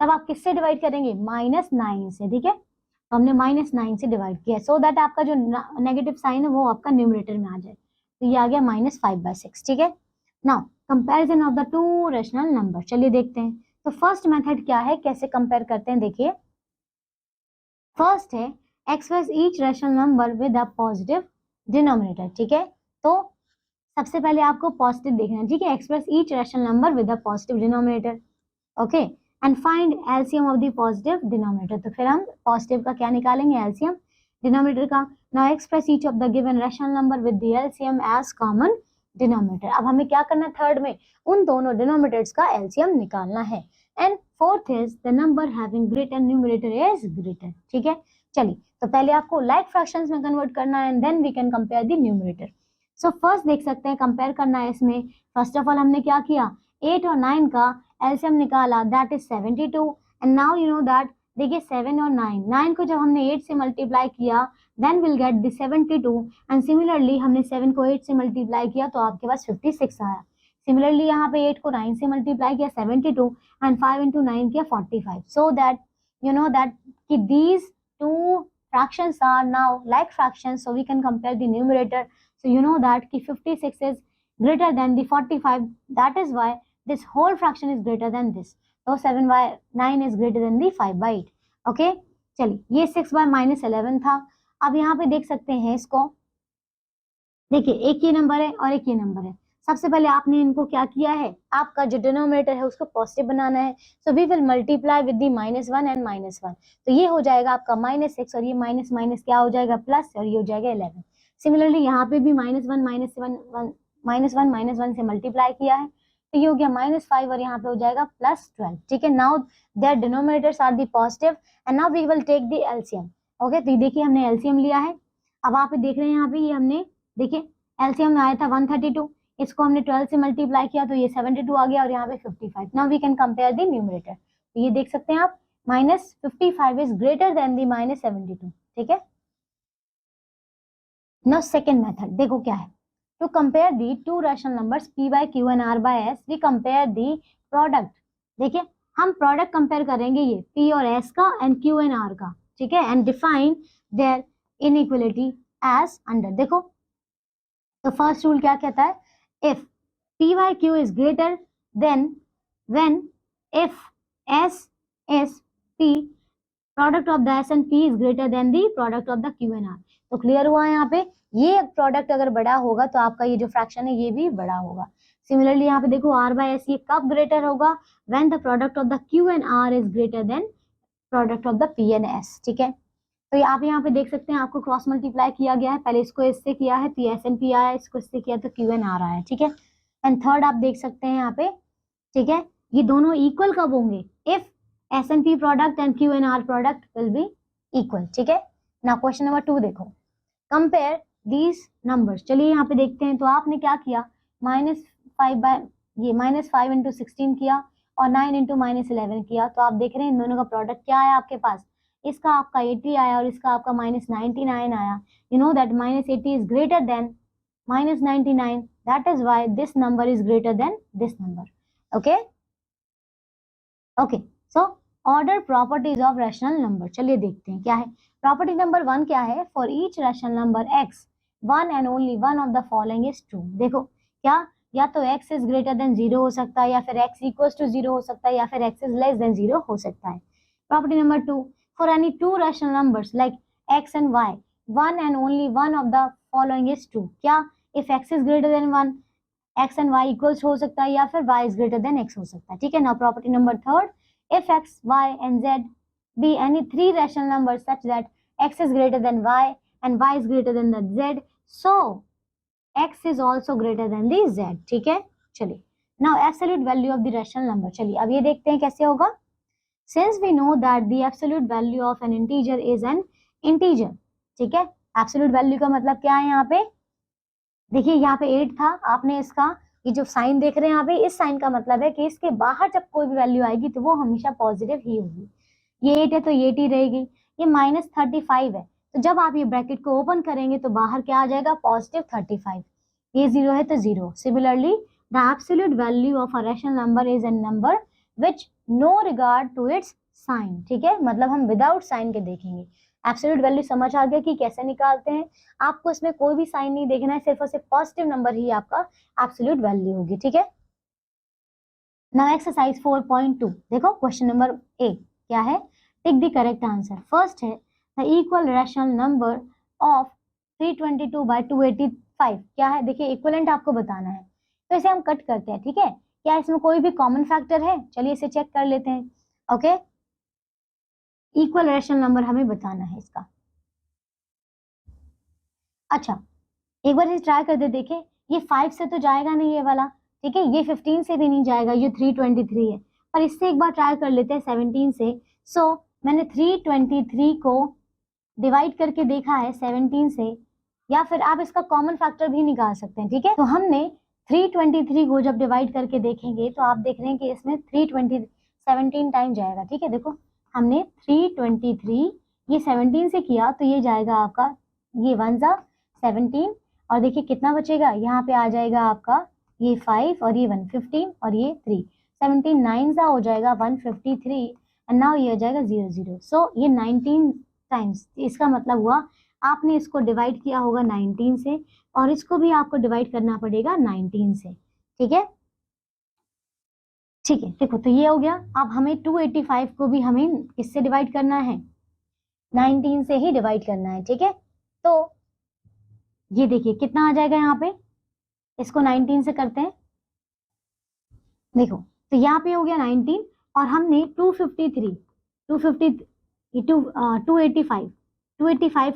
तब आप किससे डिवाइड करेंगे? -9 से. ठीक है, तो हमने -9 से डिवाइड किया सो दैट आपका जो नेगेटिव साइन है वो आपका न्यूमरेटर में आ जाए. तो ये आ गया -5/6. ठीक है, now comparison of the two rational number. चलिए देखते हैं. तो फर्स्ट मेथड क्या है, कैसे कंपेयर करते हैं? देखिए फर्स्ट है express each rational number with a positive denominator. ठीक है, तो सबसे पहले आपको पॉजिटिव देखना है. ठीक है, express each rational number with a positive denominator. Okay, and find LCM of the positive denominator. तो फिर हम पॉजिटिव का क्या निकालेंगे? एलसीएम डिनोमिनेटर का. Now express each of the given rational number with the LCM as common denominator. अब हमें क्या करना है? थर्ड में उन दोनों डिनोमिनेटर्स का एलसीएम निकालना है. And fourth is the number having greater numerator is greater. ठीक है, चलिए तो पहले आपको लाइक फ्रैक्शंस में कन्वर्ट करना है and then we can compare the numerator. So first देख सकते हैं कंपेयर करना है इसमें. फर्स्ट ऑफ ऑल हमने क्या किया? 8 और 9 का एलसीएम निकाला that is 72 and now you know that देखिए 7 और 9 को जब हमने 8 से मल्टीप्लाई किया then will get the 72 and similarly हमने 7 को 8 से मल्टीप्लाई किया तो आपके पास 56 आया। सिमिलरली यहाँ पे 8 को 9 से मल्टीप्लाई किया 72 एंड 5 into 9 किया 45। So that you know that these two fractions are now like fractions, so we can compare the numerator. So you know that 56 is greater than the 45, that is why this whole fraction is greater than this. So 7 by 9 is greater than the 5 by 8. okay, चलिए ये 6 by -11 था। अब यहाँ पे देख सकते हैं इसको, देखिए एक ये नंबर है और एक ये नंबर है। सबसे पहले आपने इनको क्या किया है, आपका जो डिनोमिनेटर है उसको पॉजिटिव बनाना है। So we will multiply with the -1 and -1, तो ये हो जाएगा आपका -6 और ये माइनस माइनस क्या हो जाएगा प्लस, और ये हो जाएगा 11। सिमिलरली यहाँ पे भी -1 से मल्टीप्लाई किया है तो ये हो गया -5 और यहाँ पे हो जाएगा +12। ठीक है, now their denominators are the positive and now we will take the LCM. Okay, तो देखिए हमने एलसीएम लिया है। अब आप देख रहे हैं यहाँ पे ये हमने देखिए एलसीएम में आया था 132, इसको हमने 12 से मल्टीप्लाई किया तो ये 72 आ गया और यहाँ पे 55। Now we can compare the numerator, तो ये देख सकते हैं आप -55 इज ग्रेटर देन द -72। ठीक है, नाउ सेकंड मेथड देखो क्या है, to compare the two rational numbers p by q and r by s we compare the product. देखिए हम प्रोडक्ट कंपेयर करेंगे ये p और s का एंड q and r का। ठीक है, and define their inequality as under. देखो तो फर्स्ट रूल क्या कहता है, if p by q is greater than when if s is p, product of the s and p is greater than the product of the q and r। तो clear हुआ यहाँ पे, ये product अगर बड़ा होगा तो आपका ये जो फ्रैक्शन है ये भी बड़ा होगा। सिमिलरली यहाँ पे देखो r by s ये कब ग्रेटर होगा, when the product of the q and r is greater than product of the p and s। ठीक है, तो आप यहाँ पे देख सकते हैं आपको क्रॉस मल्टीप्लाई किया गया है, पहले इसको इससे किया है पी एस एन पी आया, इसको इससे किया तो क्यू एन आर आया। ठीक है, एंड थर्ड आप देख सकते हैं यहाँ पे, ठीक है, ये दोनों इक्वल कब होंगे, if s and p product and q and r product will be equal. ठीक है, ना क्वेश्चन नंबर 2 देखो, कंपेयर दीज नंबर्स। चलिए यहाँ पे देखते हैं, तो आपने क्या किया, -5 इंटू 16 किया और 9 इंटू -11 किया, तो आप देख रहे हैं इन दोनों का प्रोडक्ट क्या है आपके पास, इसका आपका 80 आया और इसका आपका -99 आया। You know that -80 is greater then -99, that is why this number is greater than this number. Okay okay, so order properties of rational number. चलिए देखते हैं क्या है। प्रॉपर्टी नंबर 1 क्या है, for each rational number x one and only one of the following is true. देखो क्या, या तो x इज ग्रेटर देन 0 हो सकता है, या फिर x इक्वल्स टू 0 हो सकता है, या फिर x इज लेस देन 0 हो सकता है। Property number 2, for any two rational numbers like x and y, one and only one of the following is true। क्या, if x is greater than 1, x and y equals हो सकता है, या फिर y is greater than x हो सकता है। ठीक है, now property number 3, if x, y and z be any three rational numbers such that x is greater than y and y is greater than the z, so x is also greater than the z। ठीक है, चलिए now absolute value of the rational number। चलिए अब ये देखते हैं कैसे होगा। Since we know that the absolute value of an integer is an integer, ठीक है, absolute value का मतलब क्या है यहाँ पे, देखिए यहाँ पे 8 था, आपने इसका ये जो साइन देख रहे हैं यहाँ पे, इस साइन का मतलब है कि इसके बाहर जब कोई भी वैल्यू आएगी तो वो हमेशा पॉजिटिव ही होगी। ये 8 है तो ये 8 ही रहेगी। ये -35 है, तो जब आप ये ब्रैकेट को ओपन करेंगे तो बाहर क्या आ जाएगा, +35। ये 0 है तो 0। Similarly the absolute value of a rational number is an number which no regard to its sign. ठीक है, मतलब हम विदाउट साइन के देखेंगे। एब्सोल्यूट वैल्यू समझ आ गया कि कैसे निकालते हैं, आपको इसमें कोई भी साइन नहीं देखना है, सिर्फ और सिर्फ पॉजिटिव नंबर ही आपका एब्सोल्यूट वैल्यू होगी। ठीक है, नाउ एक्सरसाइज 4.2 देखो, क्वेश्चन नंबर ए क्या है, tick the correct answer. First है the equal rational number of 322 by 285 क्या है, देखिए इक्विवेलेंट आपको बताना है, तो इसे हम कट करते हैं। ठीक है, क्या इसमें कोई भी कॉमन फैक्टर है, चलिए इसे चेक कर लेते हैं। ओके, इक्वल रैशनल नंबर हमें बताना है इसका। अच्छा, एक बार इसे ट्राई कर दे, देखें ये 5 से तो जाएगा नहीं ये वाला, ठीक है, ये 15 से भी नहीं जाएगा, ये 323 है, पर इससे एक बार ट्राई कर लेते हैं 17 से। सो मैंने 323 को डिवाइड करके देखा है 17 से, या फिर आप इसका कॉमन फैक्टर भी निकाल सकते हैं। ठीक है, तो हमने 323 को जब डिवाइड करके देखेंगे तो आप देख रहे हैं कि इसमें 17 टाइम जाएगा, ठीक है। देखो हमने 323 ये 17 से किया तो ये जाएगा आपका, ये 1 जा 17 और देखिए कितना बचेगा, यहाँ पे आ जाएगा आपका ये 5 और ये 1 15 और ये 3 17 9 जा हो जाएगा 153 एंड नाउ ये हो जाएगा 0 0। सो ये 19 टाइम्स, इसका मतलब हुआ आपने इसको डिवाइड किया होगा 19 से और इसको भी आपको डिवाइड करना पड़ेगा 19 से, ठीक है। ठीक है, देखो तो ये हो गया। अब हमें 285 को भी हमें किससे डिवाइड करना है, 19 से ही डिवाइड करना है, ठीक है। तो ये देखिए कितना आ जाएगा यहाँ पे, इसको 19 से करते हैं। देखो तो यहाँ पे हो गया 19 और हमने 285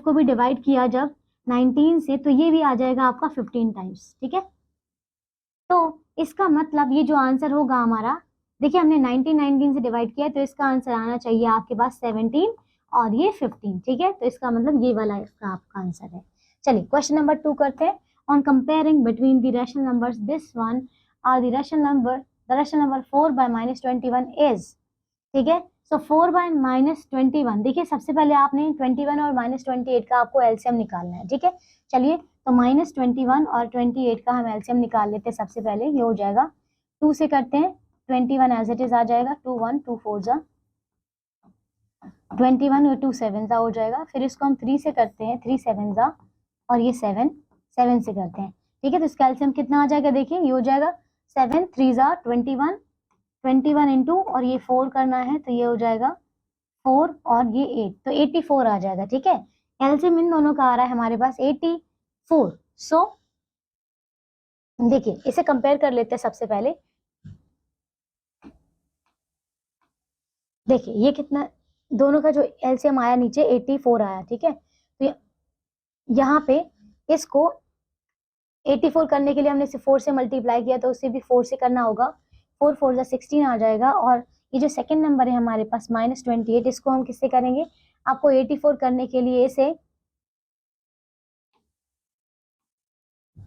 को भी डिवाइड किया जब 19 से, तो ये भी आ जाएगा आपका 15 टाइम्स, ठीक है। तो इसका मतलब ये जो आंसर होगा हमारा, देखिए हमने 19 से डिवाइड किया तो इसका आंसर आना चाहिए आपके पास 17 और ये 15, ठीक है। तो इसका मतलब ये वाला इसका आपका आंसर है। चलिए क्वेश्चन नंबर 2 करते हैं। On comparing between the rational numbers this one or the rational number 4 by -21 is, ठीक है। सो 4 by -21, देखिए सबसे पहले आपने 21 और -28 का आपको एलसीएम निकालना है, ठीक है। चलिए तो -21 और 28 का हम एलसीएम निकाल लेते हैं। सबसे पहले ये हो जाएगा 2 से करते हैं, 21 एज इट इज आ जाएगा, 2 1 2 4 जा 21 और 2 7 जा हो जाएगा। फिर इसको हम 3 से करते हैं, 3 7 जा और ये 7 7 से करते हैं, ठीक है। तो इसका एलसीएम कितना आ जाएगा, देखिए ये हो जाएगा 7 3 जा 21 इंटू और ये 4 करना है तो ये हो जाएगा 4 और ये 8 तो 84 आ जाएगा, ठीक है। एलसीएम इन दोनों का आ रहा है हमारे पास 84। सो देखिए इसे कंपेयर कर लेते हैं। सबसे पहले देखिए ये कितना, दोनों का जो एलसीएम आया नीचे 84 आया, ठीक है। तो यहाँ पे इसको 84 करने के लिए हमने इसे 4 से मल्टीप्लाई किया तो उसे भी 4 से करना होगा, 4 4 जा 16 आ जाएगा। और ये जो सेकंड नंबर है हमारे पास -28, इसको हम किससे करेंगे, आपको 84 करने के लिए इसे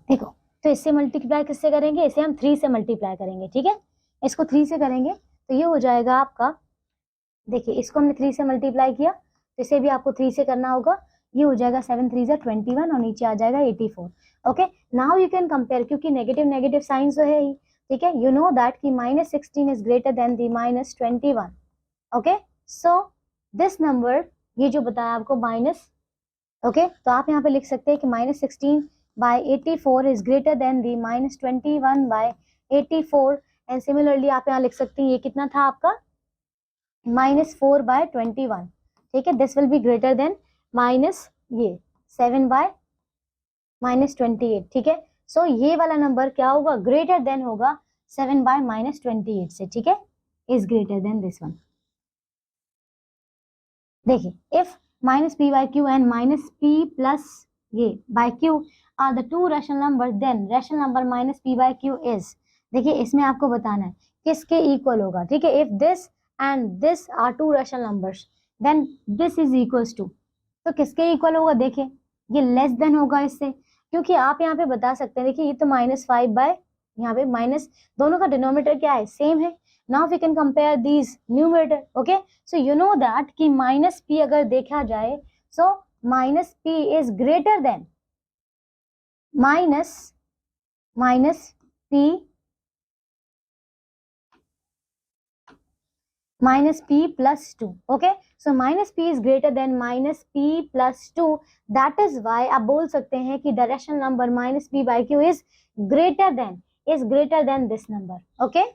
देखो, तो इससे मल्टीप्लाई किससे करेंगे, इसे हम 3 से मल्टीप्लाई करेंगे, ठीक है। इसको 3 से करेंगे तो ये हो जाएगा आपका, देखिए इसको हमने 3 से मल्टीप्लाई किया तो इसे भी आपको 3 से करना होगा। ये हो जाएगा 7 3 जा 21 और नीचे आ जाएगा 84। Okay now you can compare, क्योंकि नेगेटिव नेगेटिव साइंस तो है ही, ठीक है। यू नो दैट कि -16 is greater then the -21। Okay so this number, ये जो बताया आपको माइनस, ओके तो आप यहाँ पे लिख सकते हैं कि -16 by 84 is greater than the -21 by 84 and similarly आप यहाँ लिख सकते हैं ये कितना था आपका -4 by 21, ठीक है। This will be greater than ये 7 by -28, ठीक है। सो ये वाला नंबर क्या होगा, ग्रेटर देन होगा 7 by -28 से, ठीक है, is greater than this one. देखिए if -p by q and -p plus ये by q are the two rational numbers, then rational number -p by q is, देखिए इसमें आपको बताना है किसके इक्वल होगा, ठीक है। If this and this are two rational numbers then this is equals to, तो किसके इक्वल होगा, देखिए ये लेस देन होगा इससे, क्योंकि आप यहाँ पे बता सकते हैं, देखिए ये तो -5 बाय, यहाँ पे माइनस, दोनों का डिनोमिनेटर क्या है, सेम है। Now we can compare these numerator, okay so you know that कि -p अगर देखा जाए, so -p is greater than -p plus 2, okay so -p is greater than -p plus 2, that is why आप बोल सकते हैं कि the rational number -p by q is greater than this number, okay।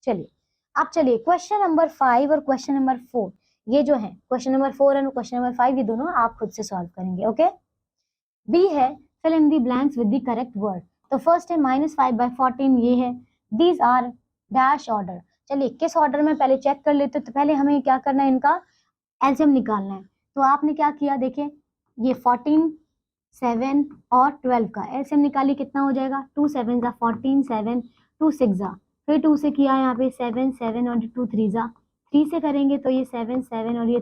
चलिए अब चलिए क्वेश्चन नंबर 5 और question number 4, ये जो है क्वेश्चन नंबर 4 और क्वेश्चन नंबर 5, ये दोनों आप खुद से सॉल्व करेंगे, ओके। बी है fill in the blanks with the correct word, तो फर्स्ट है -5 by 14, ये है, दीज आर डैश ऑर्डर। चलिए किस ऑर्डर में पहले चेक कर लेते, तो पहले हमें क्या करना है, इनका एलसीएम निकालना है। तो आपने क्या किया, देखिए ये 14 7 और 12 का एलसीएम निकालिए, कितना हो जाएगा, 2 7 जा 14 7 2 6 जा, फिर 2 से किया यहाँ पे 7 7 और 2 3 जा, 3 से करेंगे तो ये 7 7 और ये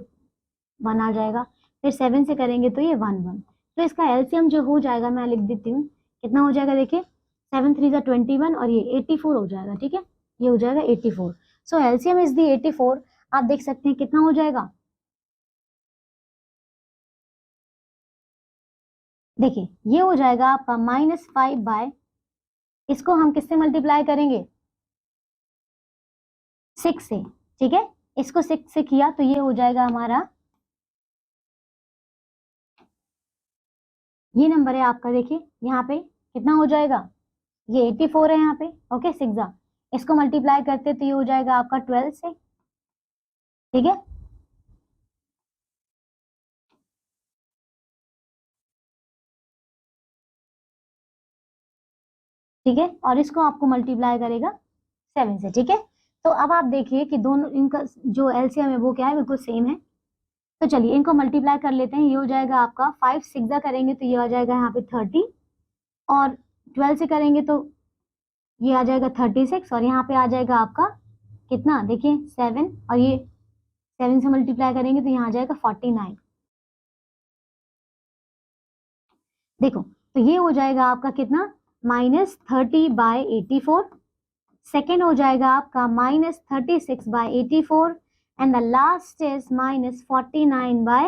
1 आ जाएगा, फिर 7 से करेंगे तो ये 1 1। तो इसका एलसीएम जो हो जाएगा, मैं लिख देती हूँ कितना हो जाएगा, देखिए 7 3 जा 21 और ये 84 हो जाएगा, ठीक है, ये हो जाएगा 84। सो एलसीएम इज दी 84। आप देख सकते हैं कितना हो जाएगा, देखिए ये हो जाएगा आपका -5 बाय, इसको हम किससे मल्टीप्लाई करेंगे, 6 से, ठीक है। इसको 6 से किया तो ये हो जाएगा हमारा, ये नंबर है आपका, देखिए यहाँ पे कितना हो जाएगा, ये 84 है यहाँ पे, ओके 6 इसको मल्टीप्लाई करते तो ये हो जाएगा आपका 12 से, ठीक है। ठीक है, और इसको आपको मल्टीप्लाई करेगा 7 से, ठीक है। तो अब आप देखिए कि दोनों इनका जो एलसीएम है वो क्या है, बिल्कुल सेम है। तो चलिए इनको मल्टीप्लाई कर लेते हैं, ये हो जाएगा आपका 5 6 करेंगे तो ये आ जाएगा यहाँ पे 30, और 12 से करेंगे तो ये आ जाएगा 36, और यहाँ पे आ जाएगा आपका कितना, देखिए 7, और ये 7 से मल्टीप्लाई करेंगे तो यहाँ आ जाएगा 49। देखो तो ये हो जाएगा आपका कितना, -30 बाय 84, सेकेंड हो जाएगा आपका -36 bye 84, and the last is -49 by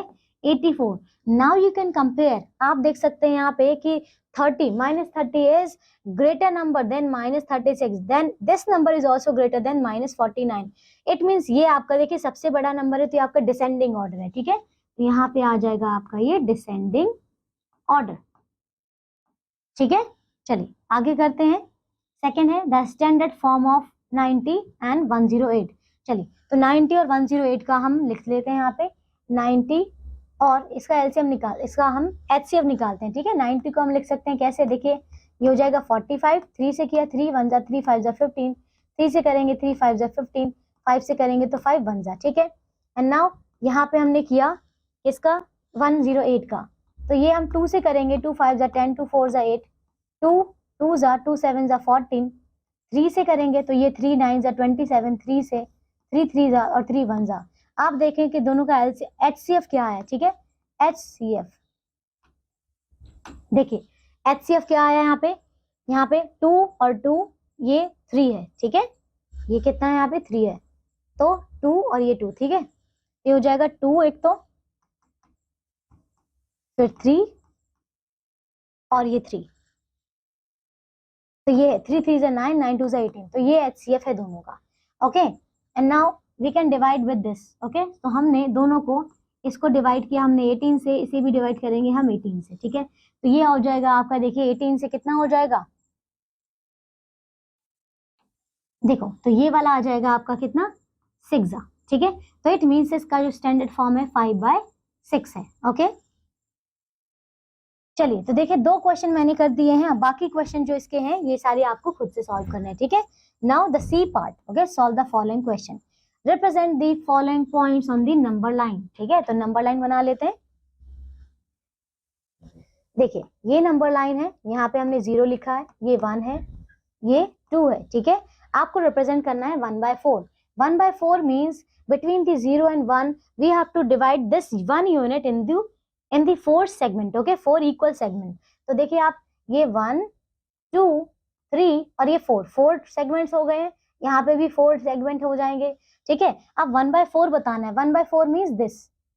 84. Now you can compare. आप देख सकते हैं यहाँ पे कि 30 -30 is greater number than -36. Then this number is also greater than -49. It means ये आपका देखिए सबसे बड़ा नंबर है तो ये आपका डिसेंडिंग ऑर्डर है, ठीक है। तो यहाँ पे आ जाएगा आपका ये डिसेंडिंग ऑर्डर, ठीक है। चलिए आगे करते हैं। सेकेंड है the standard form of 90 and 108। चलिए तो 90 और 108 का हम लिख लेते हैं यहाँ पे 90, और इसका एलसीएम निकाल, इसका हम एचसीएफ निकालते हैं, ठीक है। 90 को हम लिख सकते हैं कैसे, देखिए ये हो जाएगा 45, 3 से किया 3 1 जा 3 5 जा 15, 3 से करेंगे 3 5 जा 15, 5 से करेंगे तो 5 1 जा, ठीक है। एंड नाउ यहाँ पे हमने किया इसका 108 का, तो ये हम 2 से करेंगे, 2 5 जा 10, 2 4 जा 8, 2 2 जा 2 7 जा 14, 3 से करेंगे तो ये 3 9 जा 27, 3 से 3 3 जा और 3 1 जा। आप देखें कि दोनों का एचसीएफ क्या है, ठीक है। एचसीएफ देखिए एचसीएफ क्या है यहाँ पे 2 और 2 ये 3 है, ठीक है। ये कितना है यहाँ पे 3 है, तो 2 और ये 2, ठीक है। ये हो जाएगा 2 एक, तो फिर 3 और ये 3, तो ये 3 3 जा 9, 9 2 जा 18, तो ये एचसीएफ है दोनों का, okay. And now we can divide with this, okay. तो हमने दोनों को, इसको डिवाइड किया हमने 18 से, इसे भी डिवाइड करेंगे हम 18 से, ठीक है। तो ये हो जाएगा आपका, देखिए 18 से कितना हो जाएगा, देखो तो ये वाला आ जाएगा आपका कितना 6, ठीक है। तो इट मीन्स इसका जो स्टैंडर्ड फॉर्म है 5/6 है, ओके। चलिए तो देखिए 2 क्वेश्चन मैंने कर दिए हैं, बाकी क्वेश्चन जो इसके हैं ये सारे आपको खुद से सॉल्व करने हैं, ठीक है। Now the C part, okay. Solve the following question, represent the following points on the number line, ठीक है। तो नंबर लाइन बना लेते हैं। देखिए ये नंबर लाइन है, यहाँ पे हमने 0 लिखा है, ये 1 है, ये 2 है, ठीक है। आपको रिप्रेजेंट करना है 1/4। 1/4 means between the 0 and 1 we have to divide this 1 unit in the 4 segment, okay, 4 equal segment. तो देखिए आप ये 1 2 3 और ये 4 सेगमेंट्स हो गए हैं, यहाँ पे भी 4 सेगमेंट हो जाएंगे, ठीक है। अब 1/4 बताना है, 1/4 means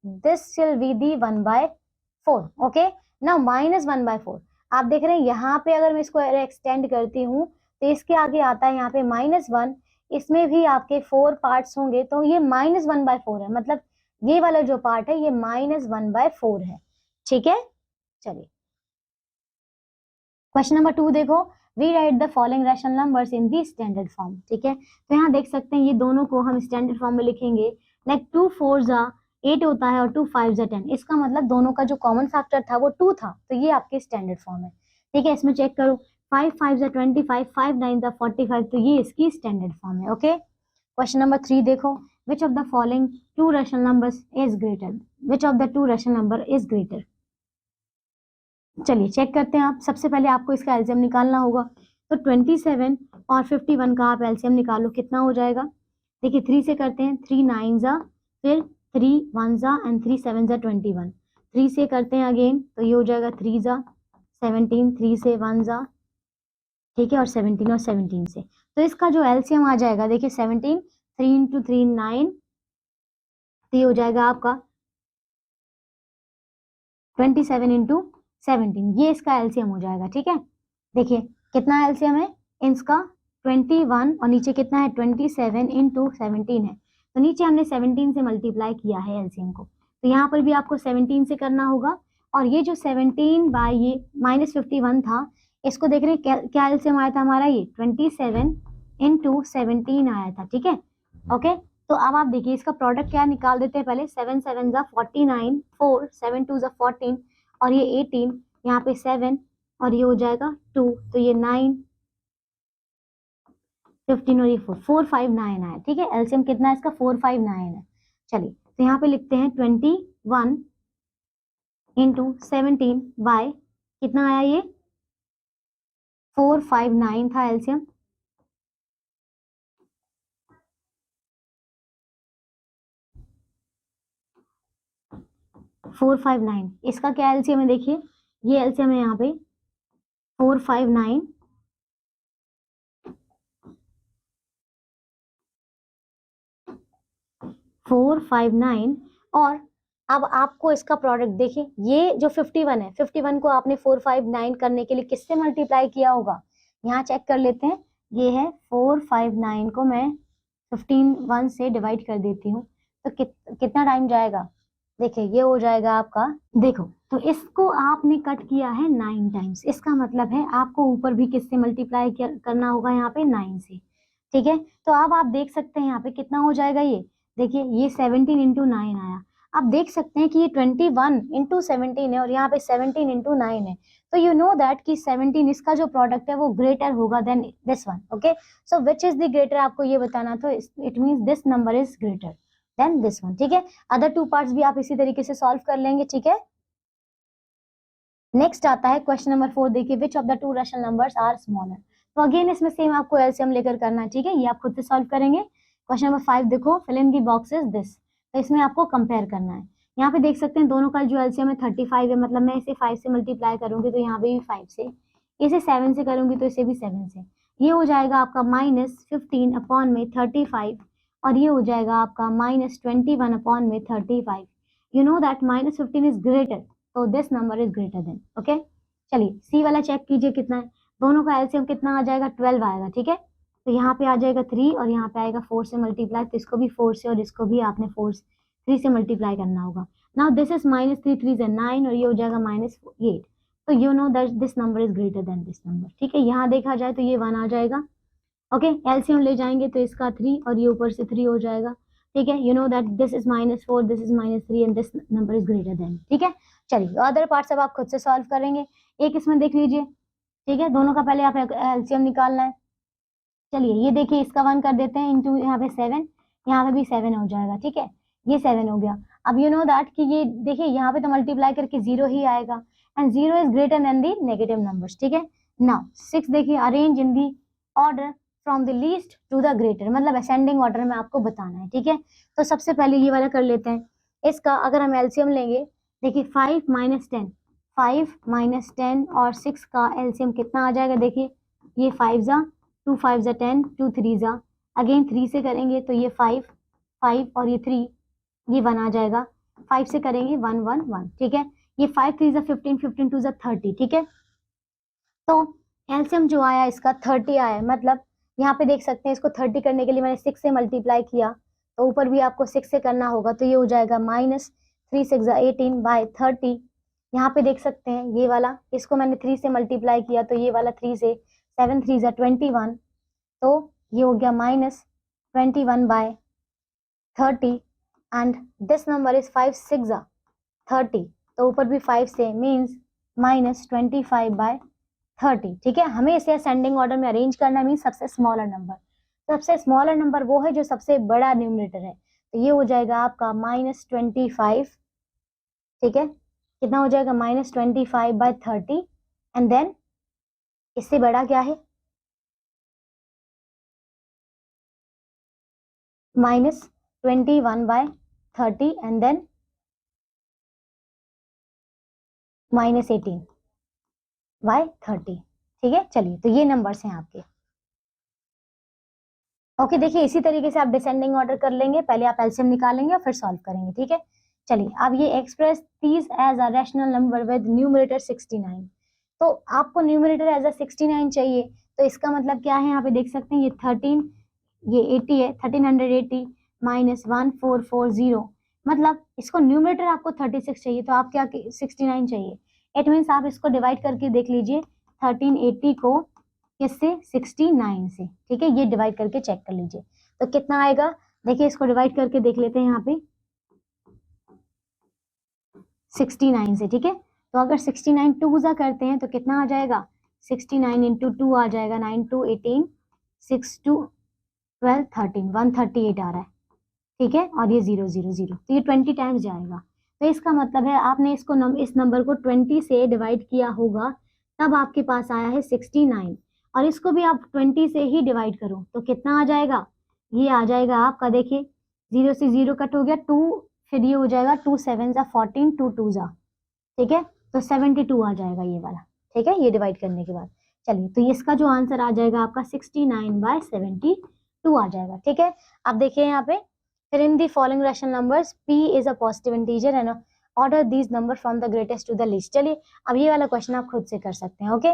this will be the 1/4, okay. Now -1/4 आप देख रहे हैं यहाँ पे, अगर मैं इसको एक्सटेंड करती हूँ तो इसके आगे आता है यहाँ पे -1, इसमें भी आपके 4 पार्ट्स होंगे, तो ये -1/4 है, मतलब ये वाला जो पार्ट है ये -1/4 है, ठीक है। चलिए क्वेश्चन नंबर 2 देखो, we write the following rational numbers in the standard form, ठीक है। तो यहाँ देख सकते हैं ये दोनों को हम स्टैंडर्ड फॉर्म में लिखेंगे, लाइक 2 4 जा 8 होता है और 2 5 जा 10, इसका मतलब दोनों का जो कॉमन फैक्टर था वो 2 था, तो ये आपके स्टैंडर्ड फॉर्म है, ठीक है। इसमें चेक करो 5 5 जा 25, 5 9 जा 45, तो ये इसकी स्टैंडर्ड फॉर्म है, ओके। क्वेश्चन नंबर 3 देखो, विच of the following 2 rational numbers is greater, which of the 2 rational number is greater. चलिए चेक करते हैं। आप सबसे पहले आपको इसका एलसीएम निकालना होगा, तो 27 और 51 का आप एलसीएम निकालो, कितना हो जाएगा। देखिए 3 से करते हैं, 3 9 जा, फिर 3 1 जा एंड 3 7 जा 21, 3 से करते हैं अगेन, तो ये हो जाएगा 3 जा 17, 3 से 1 जा, ठीक है, और 17 और 17 से, तो इसका जो एलसीएम आ जाएगा, देखिए 17 3 इंटू 3 9, तो ये हो जाएगा आपका 27 इंटू 17, ये इसका एलसीएम हो जाएगा। ठीक है, देखिए कितना एलसीएम है इसका 21 और नीचे कितना है 27 इंटू 17 है, तो नीचे हमने 17 से मल्टीप्लाई किया है एलसीएम को, तो यहाँ पर भी आपको 17 से करना होगा। और ये जो 17 बाय ये -51 था, इसको देख रहे हैं क्या एलसीएम आया था हमारा, ये 27 इंटू 17 आया था। ठीक है, ओके, तो अब आप देखिए इसका प्रोडक्ट क्या निकाल देते हैं पहले, 7 7 जा 49, 4 7 2 जा 14 और ये 18, यहाँ पे 7 और ये हो जाएगा 2, तो ये 9 15 और ये 4 459 आया। ठीक है, एलसीएम कितना है इसका 459 है। चलिए तो यहाँ पे लिखते हैं 21 इंटू 17 बाय कितना आया, ये 459 था एलसीएम। फोर फाइव नाइन, इसका क्या एलसीएम है, देखिए ये एलसीएम है यहाँ पे 459 459, और अब आपको इसका प्रोडक्ट देखिए, ये जो 51 है, 51 को आपने 459 करने के लिए किससे मल्टीप्लाई किया होगा, यहाँ चेक कर लेते हैं। ये है 459 को मैं 1 से डिवाइड कर देती हूँ, तो कितना टाइम जाएगा, देखिए ये हो जाएगा आपका, देखो तो इसको आपने कट किया है 9 टाइम्स, इसका मतलब है आपको ऊपर भी किससे मल्टीप्लाई करना होगा, यहाँ पे 9 से। ठीक है, तो अब आप देख सकते हैं यहाँ पे कितना हो जाएगा, ये देखिए ये 17 इंटू 9 आया। आप देख सकते हैं कि ये 21 इंटू 17 है और यहाँ पे 17 इंटू 9 है, तो यू नो दैट कि 17 इसका जो प्रोडक्ट है वो ग्रेटर होगा then this one. Okay, so which is the greater, आपको ये बताना, तो it means this number is greater than this one. ठीक है, अदर 2 पार्ट्स भी आप इसी तरीके से सॉल्व कर लेंगे। ठीक है, नेक्स्ट आता है क्वेश्चन नंबर 4, देखिए which of the 2 rational numbers are smaller. तो अगेन इसमें सेम आपको एलसीएम लेकर करना है। ठीक है, ये आप खुद से सॉल्व करेंगे। क्वेश्चन नंबर 5 देखो, fill in the boxes this, तो इसमें आपको कंपेयर करना है। यहाँ पे देख सकते हैं दोनों का जो एलसीएम है 35 है, मतलब मैं इसे 5 से मल्टीप्लाई करूंगी तो यहाँ पे भी 5 से, इसे 7 से करूंगी तो इसे भी 7 से, ये हो जाएगा आपका -15 अपॉन में 35, और ये हो जाएगा आपका -21 अपॉन में 35। You know that -15 is greater, तो this number is greater than. Okay, चलिए सी वाला चेक कीजिए कितना है, दोनों का एलसीएम कितना आ जाएगा 12 आएगा। ठीक है, तो यहाँ पे आ जाएगा 3 और यहाँ पे आएगा 4 से मल्टीप्लाई, तो इसको भी 4 से और इसको भी आपने 3 से मल्टीप्लाई करना होगा। नाउ दिस इज -3 3 is 9 और ये हो जाएगा -8, तो you know that this number is greater than this number. ठीक है, यहाँ देखा जाए तो ये 1 आ जाएगा। ओके, एलसीएम ले जाएंगे तो इसका 3 और ये ऊपर से 3 हो जाएगा। ठीक है, you know that this is -4, this is -3 and this number is greater then. ठीक है, चलिए अदर पार्ट्स अब आप खुद से सॉल्व करेंगे। एक इसमें देख लीजिए, ठीक है, दोनों का पहले आप एलसीएम निकालना है। चलिए ये देखिए, इसका 1 कर देते हैं इंटू यहाँ पे 7, यहाँ पे भी 7 हो जाएगा। ठीक है, ये 7 हो गया। अब यू नो दैट कि ये देखिए यहाँ पे तो मल्टीप्लाई करके 0 ही आएगा, and 0 is greater than the negative numbers. ठीक है, नाउ 6 देखिए, arrange in the order from the least to the greater, मतलब असेंडिंग ऑर्डर में आपको बताना है। ठीक है, तो सबसे पहले ये वाला कर लेते हैं। इसका अगर हम एलसीएम लेंगे, देखिए 5 - 10 और 6 का एलसीएम कितना आ जाएगा, देखिए ये 5 जा 2 5 जा 10, 2 3 जा, अगेन 3 से करेंगे तो ये 5 5 और ये 3, ये 1 आ जाएगा। 5 से करेंगे 1 1 1। ठीक है, ये 5 3 जा 15, 15 2 जा 30। ठीक है, तो एलसीएम जो आया इसका 30 आया, मतलब यहाँ पे देख सकते हैं इसको 30 करने के लिए मैंने 6 से मल्टीप्लाई किया, तो ऊपर भी आपको 6 से करना होगा, तो ये हो जाएगा -3 6 18 बाय 30। यहाँ पे देख सकते हैं ये वाला, इसको मैंने 3 से मल्टीप्लाई किया, तो ये वाला 3 से, 7 3 21, तो ये हो गया -21 by 30, and this number is 5 6 30, तो ऊपर भी 5 से मीन्स -25 बाय 30। ठीक है, हमें इसे असेंडिंग ऑर्डर में अरेंज करना मीन सबसे स्मॉलर नंबर, सबसे स्मॉलर नंबर वो है जो सबसे बड़ा न्यूमरेटर है, तो ये हो जाएगा आपका -25। ठीक है, कितना हो जाएगा -25 बाय 30, एंड देन इससे बड़ा क्या है -21 बाय 30, एंड देन -18 बाय 30। ठीक है, चलिए तो ये नंबर्स हैं आपके। ओके देखिए इसी तरीके से आप डिसेंडिंग ऑर्डर कर लेंगे, पहले आप एलसीएम निकालेंगे और फिर सॉल्व करेंगे, ठीक है। चलिए अब ये express 30 as a rational number with numerator 69, तो आपको न्यूमरेटर एज अ 69 चाहिए, तो इसका मतलब क्या है, यहाँ पे देख सकते हैं ये 13, ये 80 है, 1380 माइनस 1440, मतलब इसको न्यूमरेटर आपको 36 चाहिए, तो आप क्या 69 चाहिए। इट मीन्स आप इसको डिवाइड करके देख लीजिए 1380 को किससे, 69 से, ठीक है। ये डिवाइड करके चेक कर लीजिए तो कितना आएगा, देखिए इसको डिवाइड करके देख लेते हैं यहाँ पे 69 से, ठीक है। तो अगर 69 टू जा करते हैं तो कितना आ जाएगा, 69 इंटू 2 आ जाएगा, 9 2 18, 6 2 12 13, 138 आ रहा है, ठीक है। और ये 0 0 0, तो ये 20 टाइम्स जाएगा, तो इसका मतलब है आपने इसको इस नंबर को 20 से डिवाइड किया होगा, तब आपके पास आया है 69, और इसको भी आप 20 से ही डिवाइड करो तो कितना आ जाएगा, ये आ जाएगा आपका, देखिए 0 से 0 कट हो गया 2, फिर ये हो जाएगा 2 7 जा 14, 2 2 जा, ठीक है, तो 72 आ जाएगा ये वाला, ठीक है, ये डिवाइड करने के बाद। चलिए तो इसका जो आंसर आ जाएगा आपका 69/72 आ जाएगा, ठीक है। अब देखिए यहाँ पे, फिर in the following rational numbers p is a positive integer and order these number from the greatest to the least. चलिए अब ये वाला क्वेश्चन आप खुद से कर सकते हैं, ओके।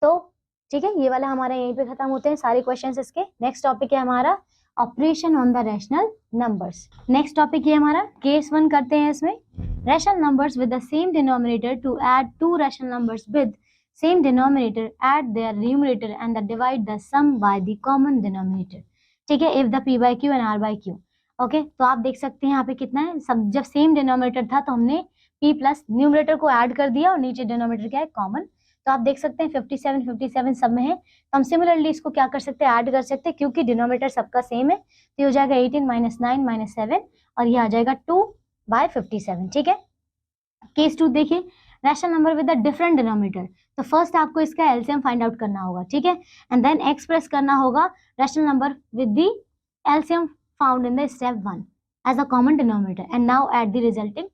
तो ठीक है, ये वाला हमारा यहीं पे खत्म होते हैं सारे क्वेश्चंस इसके। नेक्स्ट टॉपिक है हमारा operation on the rational numbers. Next topic ये हमारा केस 1 करते हैं इसमें, rational numbers with the same denominator to add two rational numbers with same denominator add their numerator and divide the sum by the common denominator, ठीक है, if the p by q and r by q। Okay तो आप देख सकते हैं यहाँ पे कितना है, सब जब सेम डिनोमिनेटर था तो हमने p प्लस न्यूमरेटर को ऐड कर दिया और नीचे डिनोमिनेटर क्या है, कॉमन। तो आप देख सकते हैं 57 57 सब में है, तो हम सिमिलरली इसको क्या कर सकते हैं, ऐड कर सकते हैं, क्योंकि डिनोमिनेटर सबका सेम है, तो ये हो जाएगा 18 माइनस 9 माइनस 7, और ये आ जाएगा 2/57, ठीक है। केस 2 देखिए, rational number with a different denominator, तो फर्स्ट आपको इसका एलसीएम फाइंड आउट करना होगा, ठीक है, एंड देन एक्सप्रेस करना होगा rational number with the LCM found in the step 1 as a common denominator and now add the resulting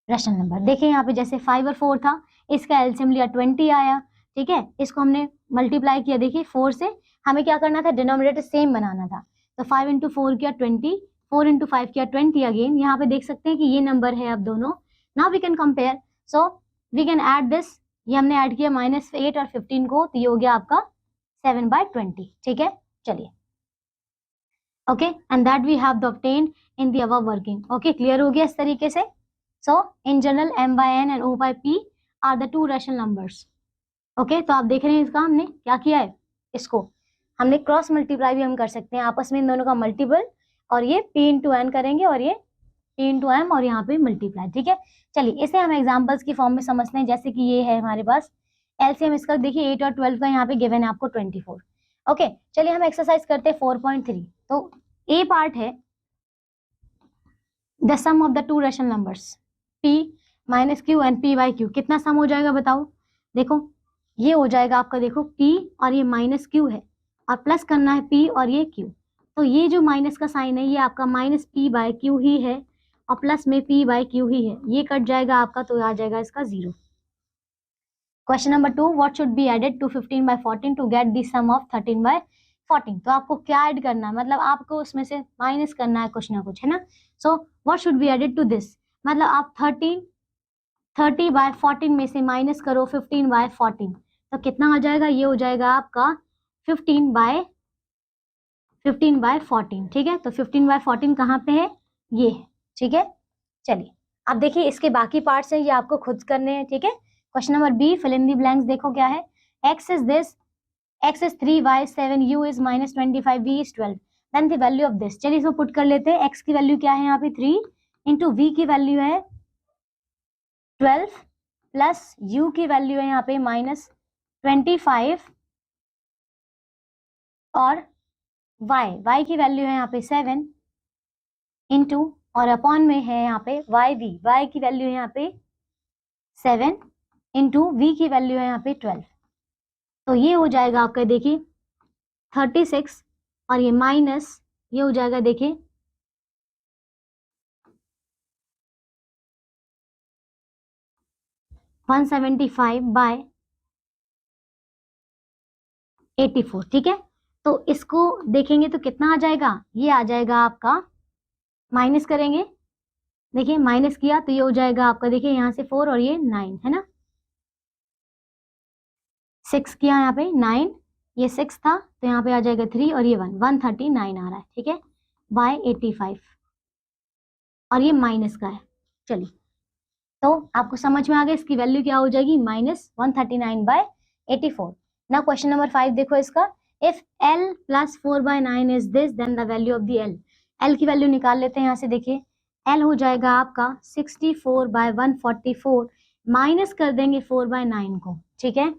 rational number. देखिए यहाँ पे जैसे 5 और 4 था, इसका एलसीएम लिया 20 आया, ठीक है, इसको हमने मल्टीप्लाई किया, देखिए 4 से, हमें क्या करना था, डिनोमिनेटर सेम बनाना था, तो 5 इंटू 4 किया 20, 4 इंटू 5 किया 20 अगेन। यहाँ पे देख सकते हैं कि ये नंबर है अब दोनों, now we can compare, so we can add this, ये हमने ऐड किया -8 और 15 को, तो ये हो गया आपका 7/20, ठीक है। चलिए okay, and that we have obtained in the above working. Okay clear हो गया इस तरीके से। So in general m by n and o by p are the two rational numbers. Okay, तो आप देख रहे हैं इसका हमने क्या किया है, इसको हमने क्रॉस मल्टीप्लाई भी हम कर सकते हैं आपस में, इन दोनों का मल्टीपल, और ये p इंटू एन करेंगे और ये p इंटू एम और यहाँ पे मल्टीप्लाई, ठीक है। चलिए इसे हम एग्जाम्पल्स की फॉर्म में समझते हैं, जैसे कि ये है हमारे पास एलसीएम इसका, देखिए 8 और 12 का यहाँ पे गिवन है आपको 24। ओके चलिए हम एक्सरसाइज करते हैं 4.3। तो ए पार्ट है the sum of the two rational numbers p minus q and p by q, कितना सम हो जाएगा बताओ, देखो ये हो जाएगा आपका, देखो p और ये माइनस क्यू है और प्लस करना है p और ये q, तो ये जो माइनस का साइन है ये आपका माइनस p बाई क्यू ही है और प्लस में p बाई क्यू ही है, ये कट जाएगा आपका, तो आ जाएगा इसका 0। Question number 2, what should be added to 15/14 to get the sum of 13/14। तो आपको क्या ऐड करना है, मतलब आपको उसमें से माइनस करना है कुछ ना कुछ, है ना। So what should be added to this, मतलब आप 30/14 में से माइनस करो 15/14, तो कितना आ जाएगा, ये हो जाएगा आपका 15/14, ठीक है। तो 15/14 कहाँ पे है, ये है, ठीक है। चलिए अब देखिए इसके बाकी पार्ट्स हैं, ये आपको खुद करने हैं, ठीक है। Question number B, fill in the blanks, देखो क्या है, x is this, x is 3, y 7, u is -25, v is 12, then the value of this. चलिए इसको पुट कर लेते हैं, x की वैल्यू क्या है यहाँ पे 3 इंटू v की वैल्यू है 12 प्लस u की वैल्यू है यहाँ पे -25 और y की वैल्यू है यहाँ पे 7 इंटू, और अपॉन में है यहाँ पे y की वैल्यू है यहाँ पे 7 इंटू v की वैल्यू है यहाँ पे 12, तो ये हो जाएगा आपका, देखिए 36 और ये माइनस, ये हो जाएगा देखिए 175/84, ठीक है। तो इसको देखेंगे तो कितना आ जाएगा, ये आ जाएगा आपका, माइनस करेंगे, देखिए माइनस किया तो ये हो जाएगा आपका, देखिए यहाँ से 4 और ये 9 है ना, 6 किया यहाँ पे 9, ये 6 था तो यहाँ पे आ जाएगा 3 और ये 1, 139 आ रहा है, ठीक है, बाय 85, और ये माइनस का है। चलिए, तो आपको समझ में आ गया इसकी वैल्यू क्या हो जाएगी, -139/84। ना क्वेश्चन नंबर 5 देखो इसका, if L + 4/9 is this then the value of the L। L की वैल्यू निकाल लेते हैं यहाँ से, देखिए L हो जाएगा आपका 64/144, माइनस कर देंगे 4/9 को, ठीक है।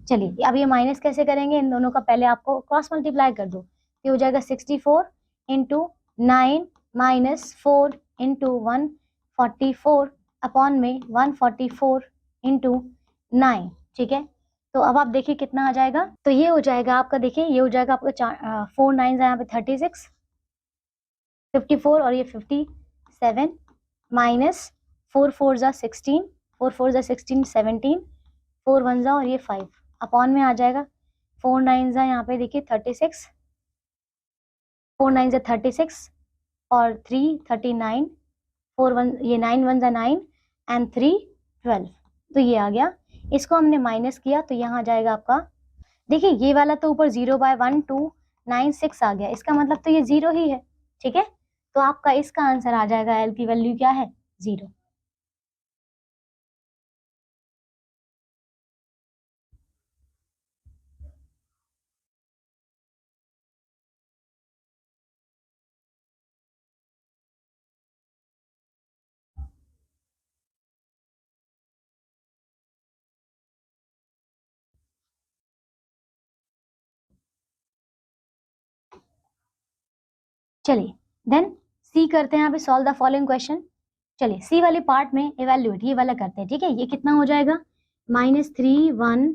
चलिए अब ये माइनस कैसे करेंगे, इन दोनों का पहले आपको क्रॉस मल्टीप्लाई कर दो, ये हो जाएगा 64 × 9 - 4 × 144 अपॉन में 144 × 9, ठीक है। तो अब आप देखिए कितना आ जाएगा, तो ये हो जाएगा आपका, देखिए ये हो जाएगा आपका 4 9 यहाँ पे 36, 54 और ये 57 माइनस 4 4 ज़ा 16, 4 4 ज़ा 16 17, 4 1 ज़ा और ये 5 अपॉन में आ जाएगा 4 9 ज़ा यहाँ पे देखिए 36, 4 9 ज़ा 36 और 3 39, 4 1 ये 9 1 ज़ा 9 एंड 3 12, तो ये आ गया। इसको हमने माइनस किया तो यहाँ जाएगा आपका, देखिए ये वाला तो ऊपर 0/1296 आ गया, इसका मतलब तो ये 0 ही है, ठीक है। तो आपका इसका आंसर आ जाएगा, एल की वैल्यू क्या है, 0। चलिए देन सी करते हैं यहाँ पे, सॉल्व द फॉलोइंग क्वेश्चन। चलिए सी वाले पार्ट में इवेल्युएट ये वाला करते हैं, ठीक है। ये कितना हो जाएगा, -3 1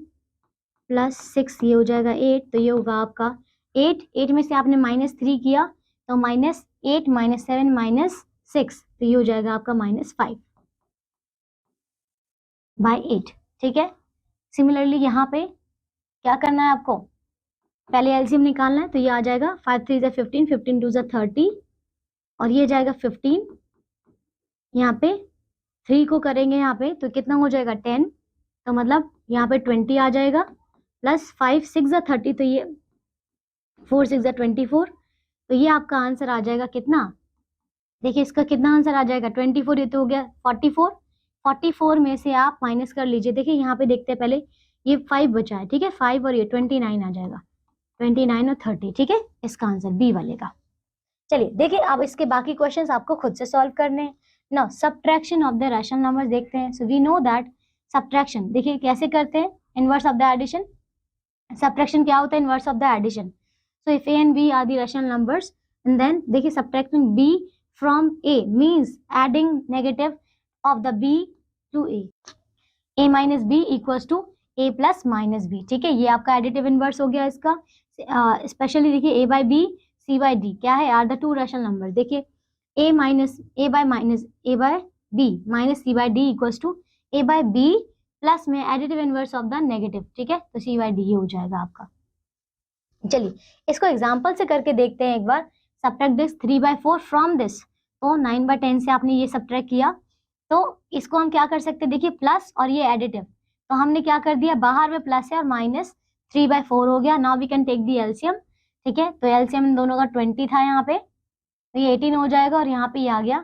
+ 6, ये हो जाएगा 8, तो ये होगा आपका 8 में से आपने -3 किया तो -8 -7 -6, तो ये हो जाएगा आपका -5/8, ठीक है। सिमिलरली यहाँ पे क्या करना है आपको, पहले एलसीएम निकालना है, तो ये आ जाएगा 5 3 ज़ा 15, 15 2 ज़ा 30 और ये जाएगा 15, यहाँ पे 3 को करेंगे यहाँ पे तो कितना हो जाएगा 10, तो मतलब यहाँ पे 20 आ जाएगा, प्लस 5 6 ज़ा 30, तो ये 4 6 ज़ा 24, तो ये आपका आंसर आ जाएगा कितना, देखिए इसका कितना आंसर आ जाएगा 24, ये तो हो गया 44, 44 में से आप माइनस कर लीजिए, देखिए यहाँ पे देखते हैं पहले, ये 5 बचा है, ठीक है, 5 और ये 29 आ जाएगा, 29 और 30, ठीक है, इसका आंसर बी वाले का। चलिए देखिए अब इसके बाकी क्वेश्चंस आपको खुद से सॉल्व करने हैं। Now subtraction of the rational numbers देखते हैं। So we know that subtraction देखिए कैसे करते हैं, inverse of the addition. Subtraction क्या होता है, inverse of the addition. So if a and b are the rational numbers and then देखिए subtracting b from a means adding negative of the b to a, a minus b equals to a plus minus b, ठीक है। ये आपका additive inverse हो गया इसका। Specially देखिए a by b c by d क्या है, are the two rational number. देखिए a minus a by b minus c by d equals to a by b plus में additive inverse of the negative, ठीक है, तो सी by D हो जाएगा आपका। चलिए इसको एग्जाम्पल से करके देखते हैं एक बार। सब्ट्रैक्ट दिस 3/4 फ्रॉम दिस, तो 9/10 से आपने ये सब्ट्रैक्ट किया, तो इसको हम क्या कर सकते हैं, देखिए प्लस और ये एडिटिव, तो हमने क्या कर दिया, बाहर में प्लस है और माइनस 3/4 हो गया। Now we can take the LCM, ठीक है, तो एलसीएम इन दोनों का 20 था यहाँ पे, तो ये 18 हो जाएगा और यहाँ पे ये आ गया,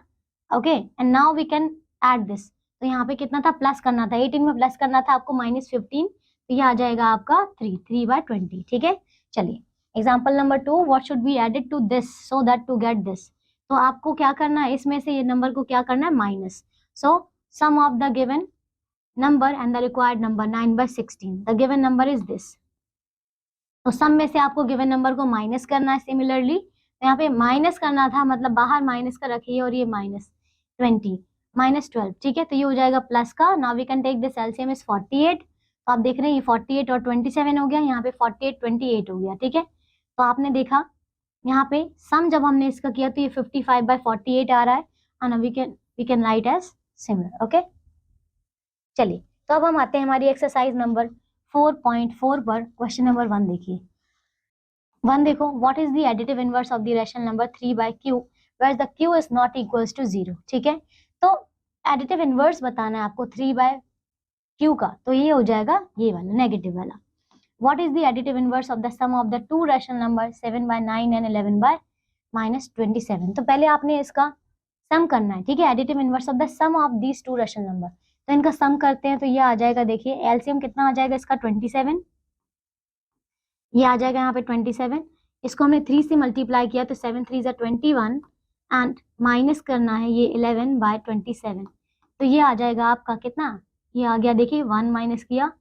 okay. And now we can add this, तो यहाँ पे कितना था, प्लस करना था, 18 में प्लस करना था आपको -15, तो ये आ जाएगा आपका 3/20, ठीक है। चलिए example number 2, what should be added to this so that to get this, तो आपको क्या करना है, इसमें से ये नंबर को क्या करना है, minus. So sum of the given number and the required number 9/16, the given number is this, तो सम में से आपको गिवन नंबर को माइनस करना है। सिमिलरली तो यहाँ पे माइनस करना था, मतलब बाहर माइनस का रखिए और ये -20 -12, ठीक है, तो ये हो जाएगा प्लस का। Now we can take this LCM is 48, तो आप देख रहे हैं ये 48 और 27 हो गया, यहाँ पे 48 28 हो गया, ठीक है। तो आपने देखा यहाँ पे सम जब हमने इसका किया तो ये 55/48 आ रहा है, and we can write as similar, okay. चलिए तो अब हम आते हैं हमारी एक्सरसाइज नंबर 4.4 पर। क्वेश्चन नंबर 1 देखिए, वन देखो, what is the additive inverse of the rational number 3 by q where the q is not equals to 0। ठीक है, तो एडिटिव इनवर्स बताना है आपको 3 बाय क्यू का, तो ये हो जाएगा ये वाला नेगेटिव वाला। What is the additive inverse of the sum of the two rational number 7 by 9 and 11 by -27। तो पहले आपने इसका सम करना है। ठीक है, additive inverse of the sum of these two rational number, तो इनका सम करते हैं तो ये आ जाएगा, देखिए एलसीएम कितना आ जाएगा इसका 27, ये आ जाएगा यहाँ पे 27। इसको हमने 3 से मल्टीप्लाई किया तो 7 3 जा 21 एंड माइनस करना है ये 11 बाय 27, तो ये आ जाएगा आपका कितना, ये आ गया देखिए 1 माइनस किया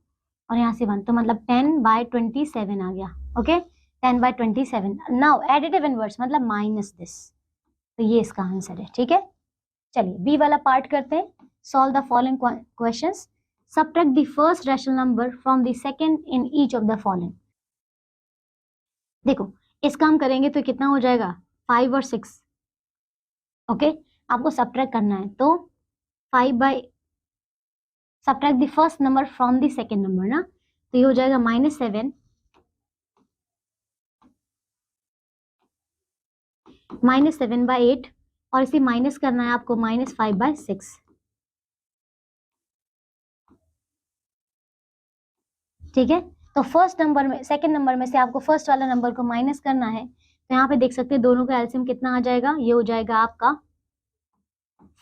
और यहाँ से 1, तो मतलब 10 बाय 27 आ गया। Okay, 10 by 27। Now additive inverse मतलब माइनस दिस, तो ये इसका आंसर है। ठीक है, चलिए बी वाला पार्ट करते हैं। Solve the following questions, subtract the first rational number from the second in each of the following. देखो इसका हम करेंगे तो कितना हो जाएगा 5 और 6। ओके, आपको सबट्रैक्ट करना है, तो 5 by subtract the first number from the second number ना, तो ये हो जाएगा -7 -7 बाय 8 और इसे माइनस करना है आपको -5 बाय 6। ठीक है, तो फर्स्ट नंबर में सेकंड नंबर में से आपको फर्स्ट वाला नंबर को माइनस करना है, तो यहाँ पे देख सकते हैं दोनों का एलसीएम कितना आ जाएगा, ये हो जाएगा आपका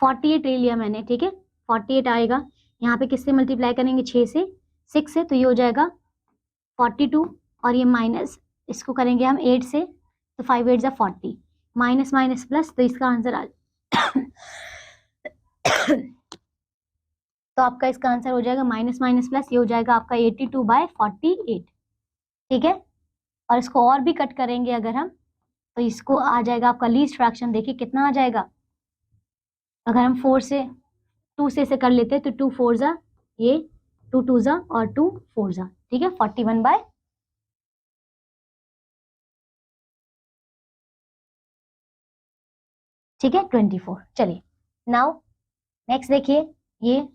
48 ले लिया मैंने। ठीक है, 48 आएगा, यहाँ पे किससे मल्टीप्लाई करेंगे 6 से 6 से, तो ये हो जाएगा 42 और ये माइनस इसको करेंगे हम 8 से, तो 5 8 जा 40 माइनस माइनस प्लस, तो इसका आंसर आ तो आपका इसका आंसर हो जाएगा माइनस माइनस प्लस, ये हो जाएगा आपका 82 बाय 48। ठीक है, और इसको और भी कट करेंगे अगर हम, तो इसको आ जाएगा आपका लीस्ट फ्रैक्शन, देखिए कितना आ जाएगा, अगर हम 4 से 2 से कर लेते हैं तो 2 4 जा ये 2 2 जा और 2 4 जा। ठीक है, 41 बाय ठीक है 24। चलिए नाउ नेक्स्ट देखिए ये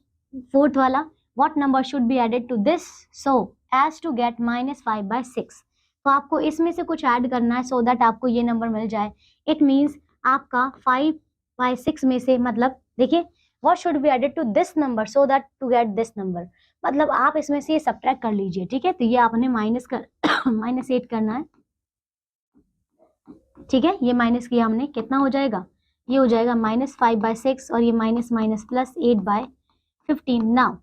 फोर्थ वाला, what number should be added to this so as to get -5 by 6। तो आपको इसमें से कुछ ऐड करना है सो दैट आपको ये नंबर मिल जाए। इट मींस आपका 5 बाय 6 में से, मतलब देखिए what should be added to this number so that to get this number, मतलब आप इसमें से ये सब्ट्रैक्ट कर लीजिए। ठीक है, तो ये आपने -8 करना है। ठीक है, ये माइनस किया हमने, कितना हो जाएगा, ये हो जाएगा -5 बाय 6 और ये minus minus plus 8 by 15। Now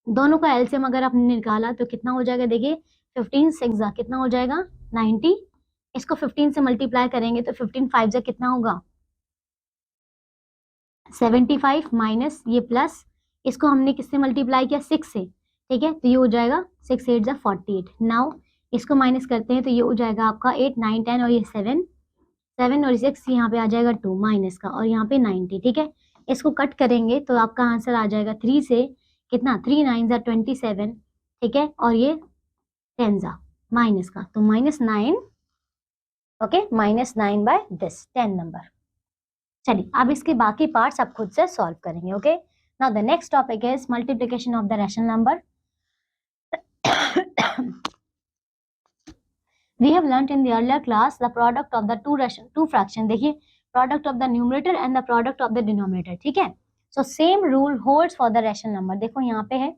दोनों का एलसीएम अगर आपने निकाला तो कितना हो जाएगा, देखिए 15 6 जा कितना हो जाएगा 90, इसको 15 से मल्टीप्लाई करेंगे तो 15 5 जा कितना होगा 75 माइनस ये प्लस, इसको हमने किससे मल्टीप्लाई किया 6 से। ठीक है, तो ये हो जाएगा 6 8 जा 48। नाउ इसको माइनस करते हैं तो ये हो जाएगा आपका 8 9 10 और ये 7 7 और 6 यहाँ पे आ जाएगा 2 माइनस का और यहाँ पे 90। ठीक है, इसको कट करेंगे तो आपका आंसर आ जाएगा 3 से कितना 3 9 जा 27। ठीक है, और ये 10 जा माइनस का, तो -9। Okay, -9 by this 10 number. चलिए अब इसके बाकी पार्ट्स आप खुद से सॉल्व करेंगे। Okay, now the next topic is multiplication of the rational number. We have learnt in the earlier class the product of the two fraction. देखिए product of the numerator and the product of the denominator. ठीक है, so same rule holds for the rational number. देखो यहाँ पे है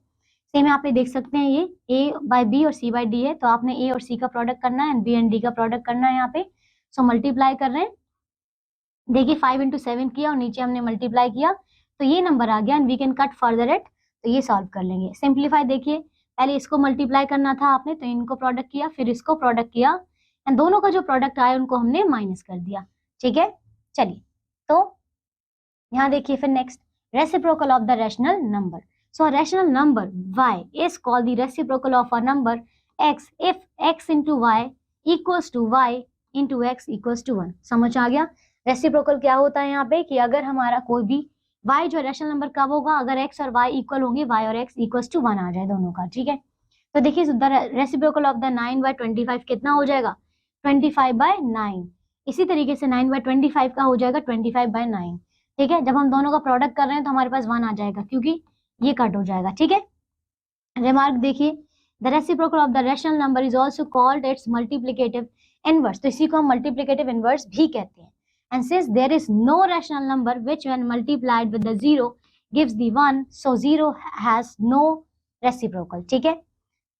same, यहाँ पे देख सकते हैं ये a by b और c by d है, तो आपने a और c का प्रोडक्ट करना है एंड b एंड d का प्रोडक्ट करना है यहाँ पे। सो मल्टीप्लाई कर रहे हैं, देखिए 5 into 7 किया और नीचे हमने मल्टीप्लाई किया तो ये नंबर आ गया and we can cut further it, तो ये सॉल्व कर लेंगे। सिंप्लीफाई देखिए, पहले इसको मल्टीप्लाई करना था आपने तो इनको प्रोडक्ट किया, फिर इसको प्रोडक्ट किया एंड दोनों का जो प्रोडक्ट आया उनको हमने माइनस कर दिया। ठीक है, चलिए तो यहाँ देखिए फिर next reciprocal of the rational number. So rational number y is called the reciprocal of a number x if x into y equals to y into x equals to 1। समझ आ गया, रेसिप्रोकल क्या होता है यहाँ पे कि अगर हमारा कोई भी y जो रैशनल नंबर कब होगा, अगर x और y इक्वल होंगे, y और x इक्वल्स टू 1 आ जाए दोनों का। ठीक है, तो देखिए रेसिप्रोकल ऑफ द 9 बाय 25 कितना हो जाएगा 25 बाय 9। इसी तरीके से 9 बाय 25 का हो जाएगा 25 बाय 9। ठीक है, जब हम दोनों का प्रोडक्ट कर रहे हैं तो हमारे पास 1 आ जाएगा क्योंकि ये कट हो जाएगा। ठीक है, रिमार्क देखिए the reciprocal of the rational number is also called its multiplicative inverse, तो इसी को हम मल्टीप्लिकेटिव इनवर्स भी कहते हैं। And since there is no rational number which when multiplied with the zero gives the 1, so zero has no reciprocal. ठीक है,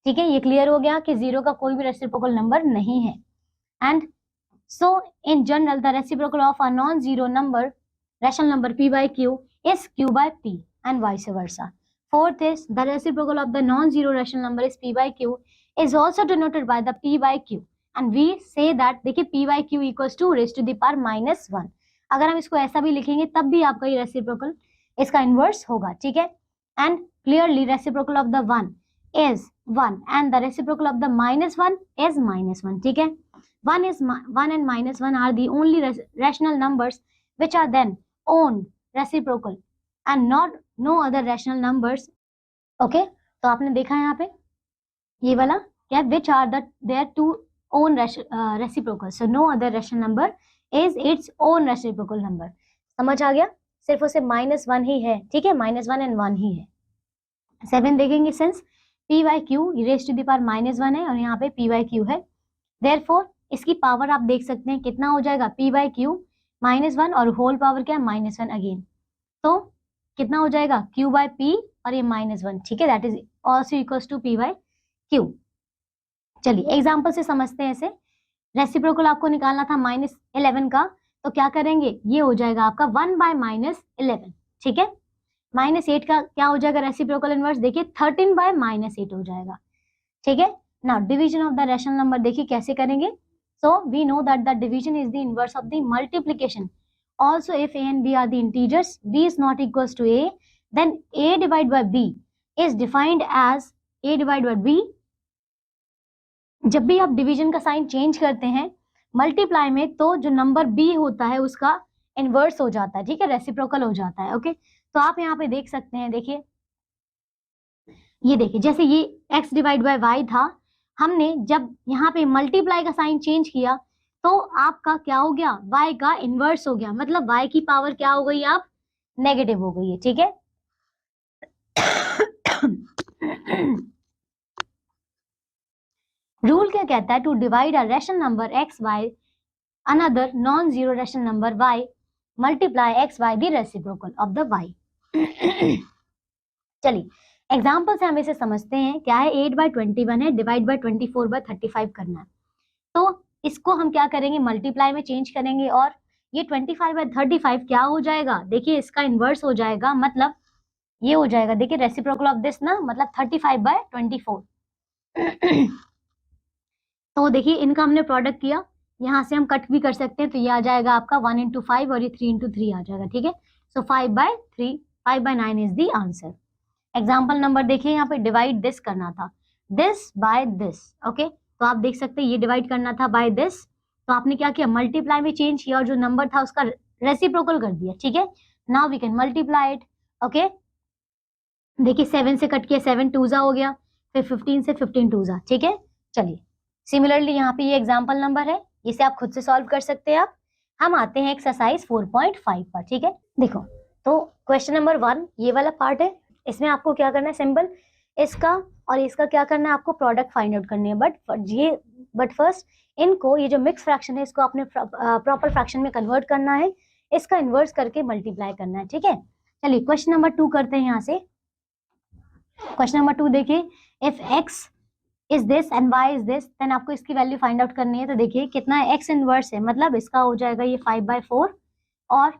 ठीक है, ये क्लियर हो गया कि जीरो का कोई भी रेसिप्रोकल नंबर नहीं है। And so in general the reciprocal of a non-zero number rational number p by q is q by p and vice versa. Fourth is the reciprocal of the non-zero rational number is p by q is also denoted by the p by q and we say that देखिए p by q equals to raised to the power -1। अगर हम इसको ऐसा भी लिखेंगे तब भी आपका ये रेसिप्रोकल इसका इनवर्स होगा। ठीक है, and clearly reciprocal of the 1 is 1 and the reciprocal of the -1 is -1। ठीक है, 1 and -1 are the only rational numbers which are then own reciprocal and not no other rational numbers। okay, तो आपने देखा यहाँ पे ये वाला क्या, which are the their two own reciprocal, so no other rational number is its own reciprocal number। समझ आ गया, सिर्फ उसे -1 ही है। ठीक है, -1 and 1 ही है। 7 देखेंगे, since p by q raised to the power -1 है और यहाँ पे p by q है, therefore इसकी पावर आप देख सकते हैं कितना हो जाएगा, p by q -1 और होल पावर क्या है -1 अगेन, तो कितना हो जाएगा q by p और ये -1। ठीक है, that is also equals to p by q। चलिए एग्जांपल से समझते हैं इसे। रेसिप्रोकल आपको निकालना था -11 का, तो क्या करेंगे, ये हो जाएगा आपका 1 by -11। ठीक है, -8 का क्या हो जाएगा रेसिप्रोकल इनवर्स, देखिए 13 by -8 हो जाएगा। ठीक है, now division of the rational number देखिए कैसे करेंगे। So we know that the division is the inverse of the multiplication. Also, if a and b are the integers, b is not equals to a, then a divided by b is defined as a divided by b। जब भी आप division का sign change करते हैं multiply में, तो जो number b होता है उसका इनवर्स हो जाता है। ठीक है, रेसिप्रोकल हो जाता है। ओके, तो आप यहाँ पे देख सकते हैं, देखिए ये देखिए, जैसे ये x डिवाइड बाय y था, हमने जब यहाँ पे मल्टीप्लाई का साइन चेंज किया तो आपका क्या हो गया, y का इनवर्स हो गया, मतलब y की पावर क्या हो गई, आप नेगेटिव हो गई है। ठीक है, रूल क्या कहता है, to divide a rational number x by another non zero rational number y multiply x by the reciprocal of the y। चलिए एग्जाम्पल से हम इसे समझते हैं। क्या है, 8/21 है, डिवाइड बाय 24/35 करना है, तो इसको हम क्या करेंगे, मल्टीप्लाई में चेंज करेंगे और ये 25/35 क्या हो जाएगा, देखिए इसका इनवर्स हो जाएगा, मतलब ये हो जाएगा, देखिए रेसिप्रोकल ऑफ दिस ना, मतलब 35/24। तो देखिए इनका हमने प्रोडक्ट किया, यहाँ से हम कट भी कर सकते हैं, तो ये आ जाएगा आपका 1 into 5 और ये 3 into 3 आ जाएगा। ठीक है, सो 5/3, 5/9 is the answer. Example number देखिए, यहाँ पे डिवाइड दिस करना था, दिस बाय दिस। ओके, तो आप देख सकते हैं ये डिवाइड करना था बाय दिस, तो आपने क्या किया, मल्टीप्लाई में चेंज किया और जो नंबर था उसका रेसिप्रोकल कर दिया। ठीक है, now we can multiply it. Okay, देखिए 7 से कट किया, 7 2 हो गया, फिर 15 से 15 2। ठीक है, चलिए सिमिलरली यहाँ पे ये एग्जाम्पल नंबर है, इसे आप खुद से सॉल्व कर सकते हैं। आप हम आते हैं एक्सरसाइज 4.5 पर। ठीक है, देखो तो क्वेश्चन नंबर 1 ये वाला पार्ट है, इसमें आपको क्या करना है, सिंबल इसका और इसका क्या करना है, आपको प्रोडक्ट फाइंड आउट करनी है। बट फर्स्ट इनको, ये जो मिक्स फ्रैक्शन है इसको आपने प्रॉपर फ्रैक्शन में कन्वर्ट करना है, इसका इन्वर्स करके मल्टीप्लाई करना है। ठीक है, चलिए क्वेश्चन नंबर 2 करते हैं। यहाँ से क्वेश्चन नंबर 2 देखिए, if x is this and y is this, then आपको इसकी वैल्यू फाइंड आउट करनी है। तो देखिए कितना है, x इनवर्स है, मतलब इसका हो जाएगा ये 5/4 और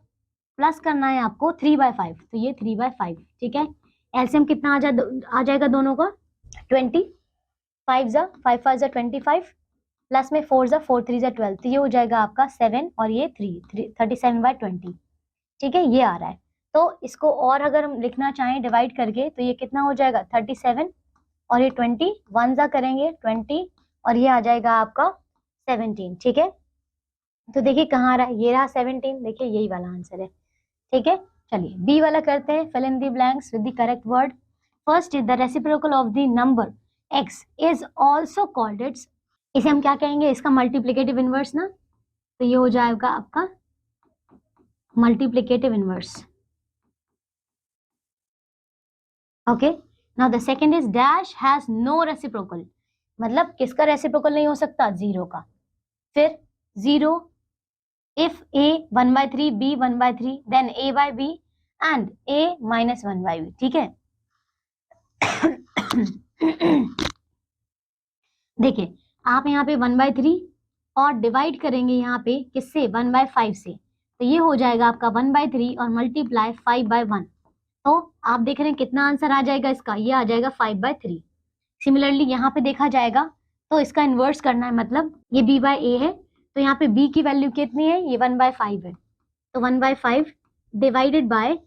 प्लस करना है आपको 3/5, तो ये 3/5। ठीक है, एलसीएम कितना आ जाएगा दोनों का, 20, 5 जा 5 5 जा 25 प्लस में 4 जा 4 3 जा 12, तो ये हो जाएगा आपका 7 और ये 3 37/20। ठीक है, ये आ रहा है। तो इसको और अगर हम लिखना चाहें डिवाइड करके, तो ये कितना हो जाएगा 37 और ये 20, 1 जा करेंगे 20 और ये आ जाएगा आपका 17। ठीक है, तो देखिए कहाँ आ रहा है, ये रहा 17, देखिए यही वाला आंसर है। ठीक है, चलिए बी वाला करते हैं, fill in the blanks with the correct word. First is the reciprocal of the number x is also called its, इसे हम क्या कहेंगे, इसका मल्टीप्लिकेटिव इनवर्स ना, तो ये हो जाएगा आपका multiplicative inverse. Okay, now the second is dash has no reciprocal, मतलब किसका रेसिप्रोकल नहीं हो सकता, 0 का। फिर 0 if a 1/3 b 1/3 then a by b and a minus 1 by b, ठीक है। देखिए आप यहाँ पे 1/3 और डिवाइड करेंगे यहाँ पे किससे, 1/5 से, तो ये हो जाएगा आपका 1/3 और मल्टीप्लाई 5/1। तो आप देख रहे हैं कितना आंसर आ जाएगा इसका, ये आ जाएगा 5/3। सिमिलरली यहाँ पे देखा जाएगा तो इसका इन्वर्स करना है, मतलब ये b बाय a है, तो यहाँ पे b की वैल्यू कितनी है, ये 1/5 है, तो 1/5 डिवाइडेड बाय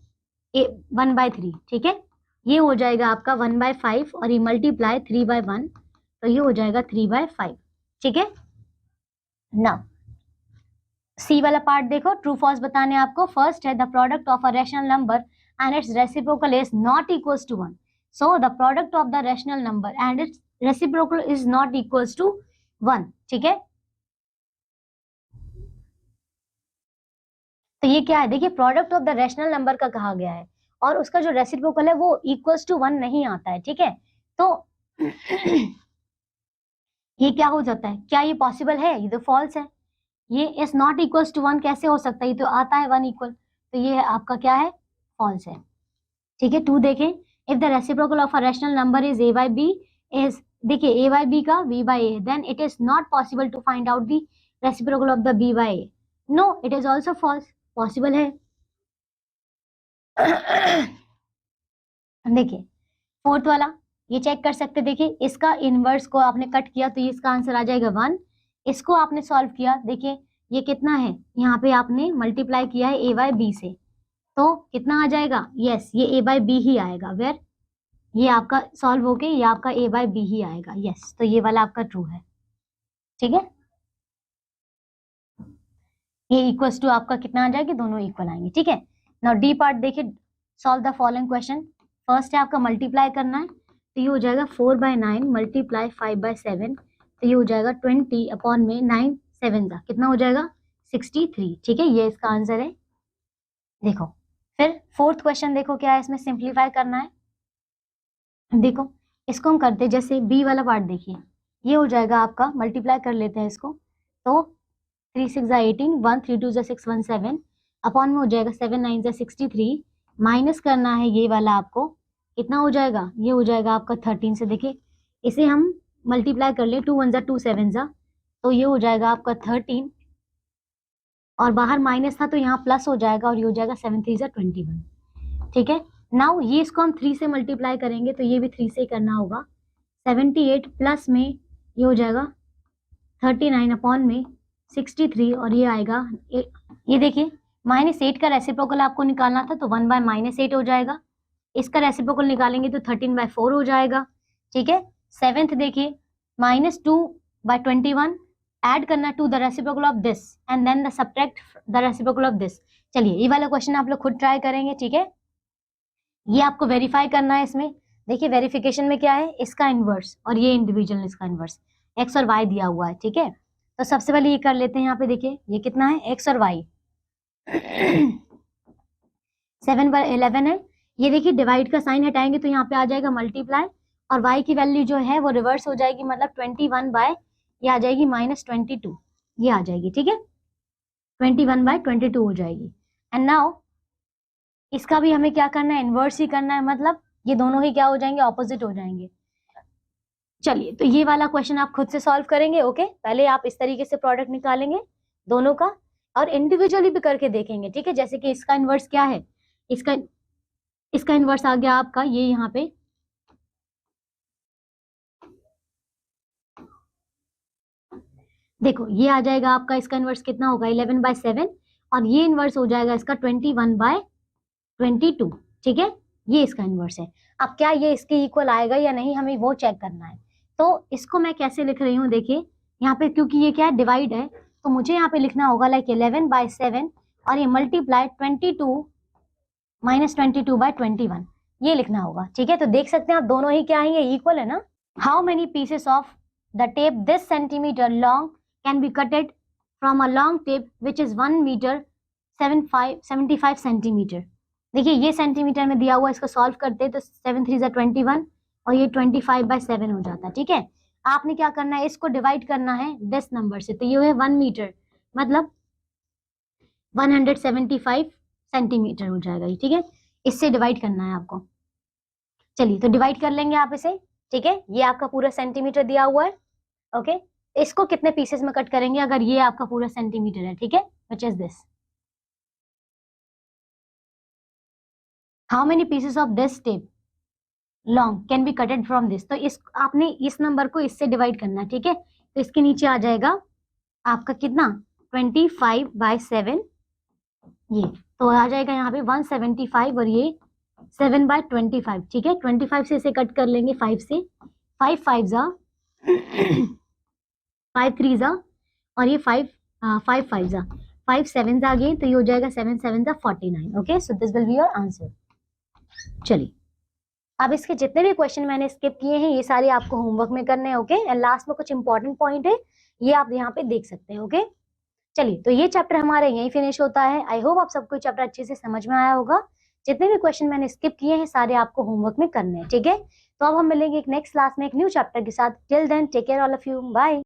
1/3, ठीक है। ये हो जाएगा आपका 1/5 और ये मल्टीप्लाई 3/1, तो ये हो जाएगा 3/5, ठीक है। नाउ सी वाला पार्ट देखो, ट्रू फॉल्स बताने आपको। फर्स्ट है the product of a rational number and its reciprocal is not equals to 1, so the product of the rational number and its reciprocal is not equals to 1, ठीक है। तो ये क्या है, देखिए product of the rational number का कहा गया है और उसका जो रेसिप्रोकल है वो इक्वल्स टू 1 नहीं आता है, ठीक है। तो ये क्या हो जाता है, क्या ये पॉसिबल है, ये तो फॉल्स है। ये इज नॉट इक्वल्स टू 1 कैसे हो सकता है, ये तो आता है 1 इक्वल, तो ये आपका क्या है, फॉल्स है, ठीक है। 2 देखें, if the reciprocal of a rational number is a by b is, देखिए a by b का v by a, then it is not possible to find out the reciprocal of the b by a, no it is also false, possible है। देखिए fourth वाला ये check कर सकते, देखिए इसका इनवर्स को आपने कट किया तो ये इसका आंसर आ जाएगा 1, इसको आपने सॉल्व किया, देखिए ये कितना है, यहाँ पे आपने मल्टीप्लाई किया है a by b से, तो कितना आ जाएगा, यस ये a by b ही आएगा, वेयर ये आपका सॉल्व होके ये आपका a by b ही आएगा, यस, तो ये वाला आपका ट्रू है, ठीक है। ये इक्वल्स टू आपका कितना आ जाएगा, दोनों इक्वल आएंगे, ठीक है। नाउ डी पार्ट देखिए, solve the following question. First है आपका मल्टीप्लाई करना है, तो ये हो जाएगा 4/9 मल्टीप्लाई 5/7, तो ये हो जाएगा 20 अपॉन में 9 7 का कितना हो जाएगा, 63, ठीक है, ये इसका आंसर है। देखो फिर फोर्थ क्वेश्चन देखो क्या है, इसमें सिंप्लीफाई करना है। देखो इसको हम करते, जैसे बी वाला पार्ट देखिए, ये हो जाएगा आपका, मल्टीप्लाई कर लेते हैं इसको, तो 3 6 18, 1 3 2 6 1 7 अपॉन में हो जाएगा 7 9 63, माइनस करना है ये वाला आपको, कितना हो जाएगा, ये हो जाएगा आपका 13 से, देखिए इसे हम मल्टीप्लाई कर ले, 2 1 2 7 तो ये हो जाएगा आपका 13, और बाहर माइनस था तो यहाँ प्लस हो जाएगा और ये हो जाएगा 7 3 21, ठीक है। नाउ ये इसको हम 3 से मल्टीप्लाई करेंगे तो ये भी 3 से ही करना होगा, 78 प्लस में ये हो जाएगा 39 अपॉन में 63, और ये आएगा ये देखिए -8 का रेसिप्रोकल आपको निकालना था तो 1/-8 हो जाएगा, इसका रेसिप्रोकल निकालेंगे तो 13/4 हो जाएगा, ठीक है। सेवेंथ देखिए -2/21 ऐड करना to the reciprocal of this and then the subtract the reciprocal of this. चलिए ये वाला क्वेश्चन आप लोग खुद ट्राई करेंगे, ठीक है। ये आपको वेरीफाई करना है, इसमें देखिए वेरिफिकेशन में क्या है, इसका इनवर्स और ये इंडिविजुअल इसका इनवर्स, एक्स और वाई दिया हुआ है, ठीक है। तो सबसे पहले ये कर लेते हैं, यहाँ पे देखिए ये कितना है, एक्स और वाई 7/11 है, ये देखिए डिवाइड का साइन हटाएंगे तो यहाँ पे आ जाएगा मल्टीप्लाई, और y की वैल्यू जो है वो रिवर्स हो जाएगी, मतलब 21 ये आ जाएगी -22, ये आ जाएगी, ठीक है, 21/22 हो जाएगी। एंड नाउ इसका भी हमें क्या करना है, इनवर्स ही करना है, मतलब ये दोनों ही क्या हो जाएंगे, ऑपोजिट हो जाएंगे। चलिए तो ये वाला क्वेश्चन आप खुद से सॉल्व करेंगे, ओके। पहले आप इस तरीके से प्रोडक्ट निकालेंगे दोनों का और इंडिविजुअली भी करके देखेंगे, ठीक है। जैसे कि इसका इनवर्स क्या है, इसका इनवर्स आ गया आपका ये यहाँ पे, देखो ये आ जाएगा आपका, इसका इनवर्स कितना होगा 11/7, और ये इनवर्स हो जाएगा इसका 21/22, ठीक है, ये इसका इनवर्स है। अब क्या ये इसके इक्वल आएगा या नहीं, हमें वो चेक करना है। तो इसको मैं कैसे लिख रही हूँ, देखिए यहाँ पे क्योंकि ये क्या है, डिवाइड है, तो मुझे यहाँ पे लिखना होगा लाइक 11/7 और ये मल्टीप्लाई 22 -22/21, ये लिखना होगा, ठीक है। तो देख सकते हैं आप दोनों ही क्या है, ये इक्वल है ना। How many pieces of the tape this centimeter long can be cutted from a long tape which is 1 meter 75 centimeter. देखिए ये सेंटीमीटर में दिया हुआ, इसको सॉल्व करते हैं तो 7 3 21, और ये 25/7 हो जाता है, ठीक है। आपने क्या करना है, इसको डिवाइड करना है 10 नंबर से, तो ये है 1 मीटर, मतलब 175 सेंटीमीटर हो जाएगा ये, ठीक है। इससे डिवाइड करना है आपको। चलिए तो डिवाइड कर लेंगे आप इसे, ठीक है। ये आपका पूरा सेंटीमीटर दिया हुआ है, ओके। इसको कितने पीसेस में कट करेंगे अगर ये आपका पूरा सेंटीमीटर है, ठीक है, which is this. How many pieces of this tape long can be cutted from this. तो इस आपने इस नंबर को इससे डिवाइड करना है, ठीक है। तो इसके नीचे आ जाएगा आपका कितना, 25/7, ये तो आ जाएगा यहाँ पे 175, और ये 7/25, ठीक है। 25 से इसे कट कर लेंगे 5 से, 5 5 जा 5 3 जा, और ये 5 5 5 जा, 5 7 आ गए, तो ये हो जाएगा 7 7 जा 49। Okay, so this will be your answer. चलिए अब इसके जितने भी क्वेश्चन मैंने स्किप किए हैं ये सारे आपको होमवर्क में करने हैं, ओके। एंड लास्ट में कुछ इंपॉर्टेंट पॉइंट है, ये आप यहाँ पे देख सकते हैं, ओके। चलिए तो ये चैप्टर हमारे यहीं फिनिश होता है। आई होप आप सबको चैप्टर अच्छे से समझ में आया होगा। जितने भी क्वेश्चन मैंने स्किप किए हैं सारे आपको होमवर्क में करने हैं, ठीक है। तो अब हम मिलेंगे एक नेक्स्ट क्लास में एक न्यू चैप्टर के साथ। Till then take care all of you, bye.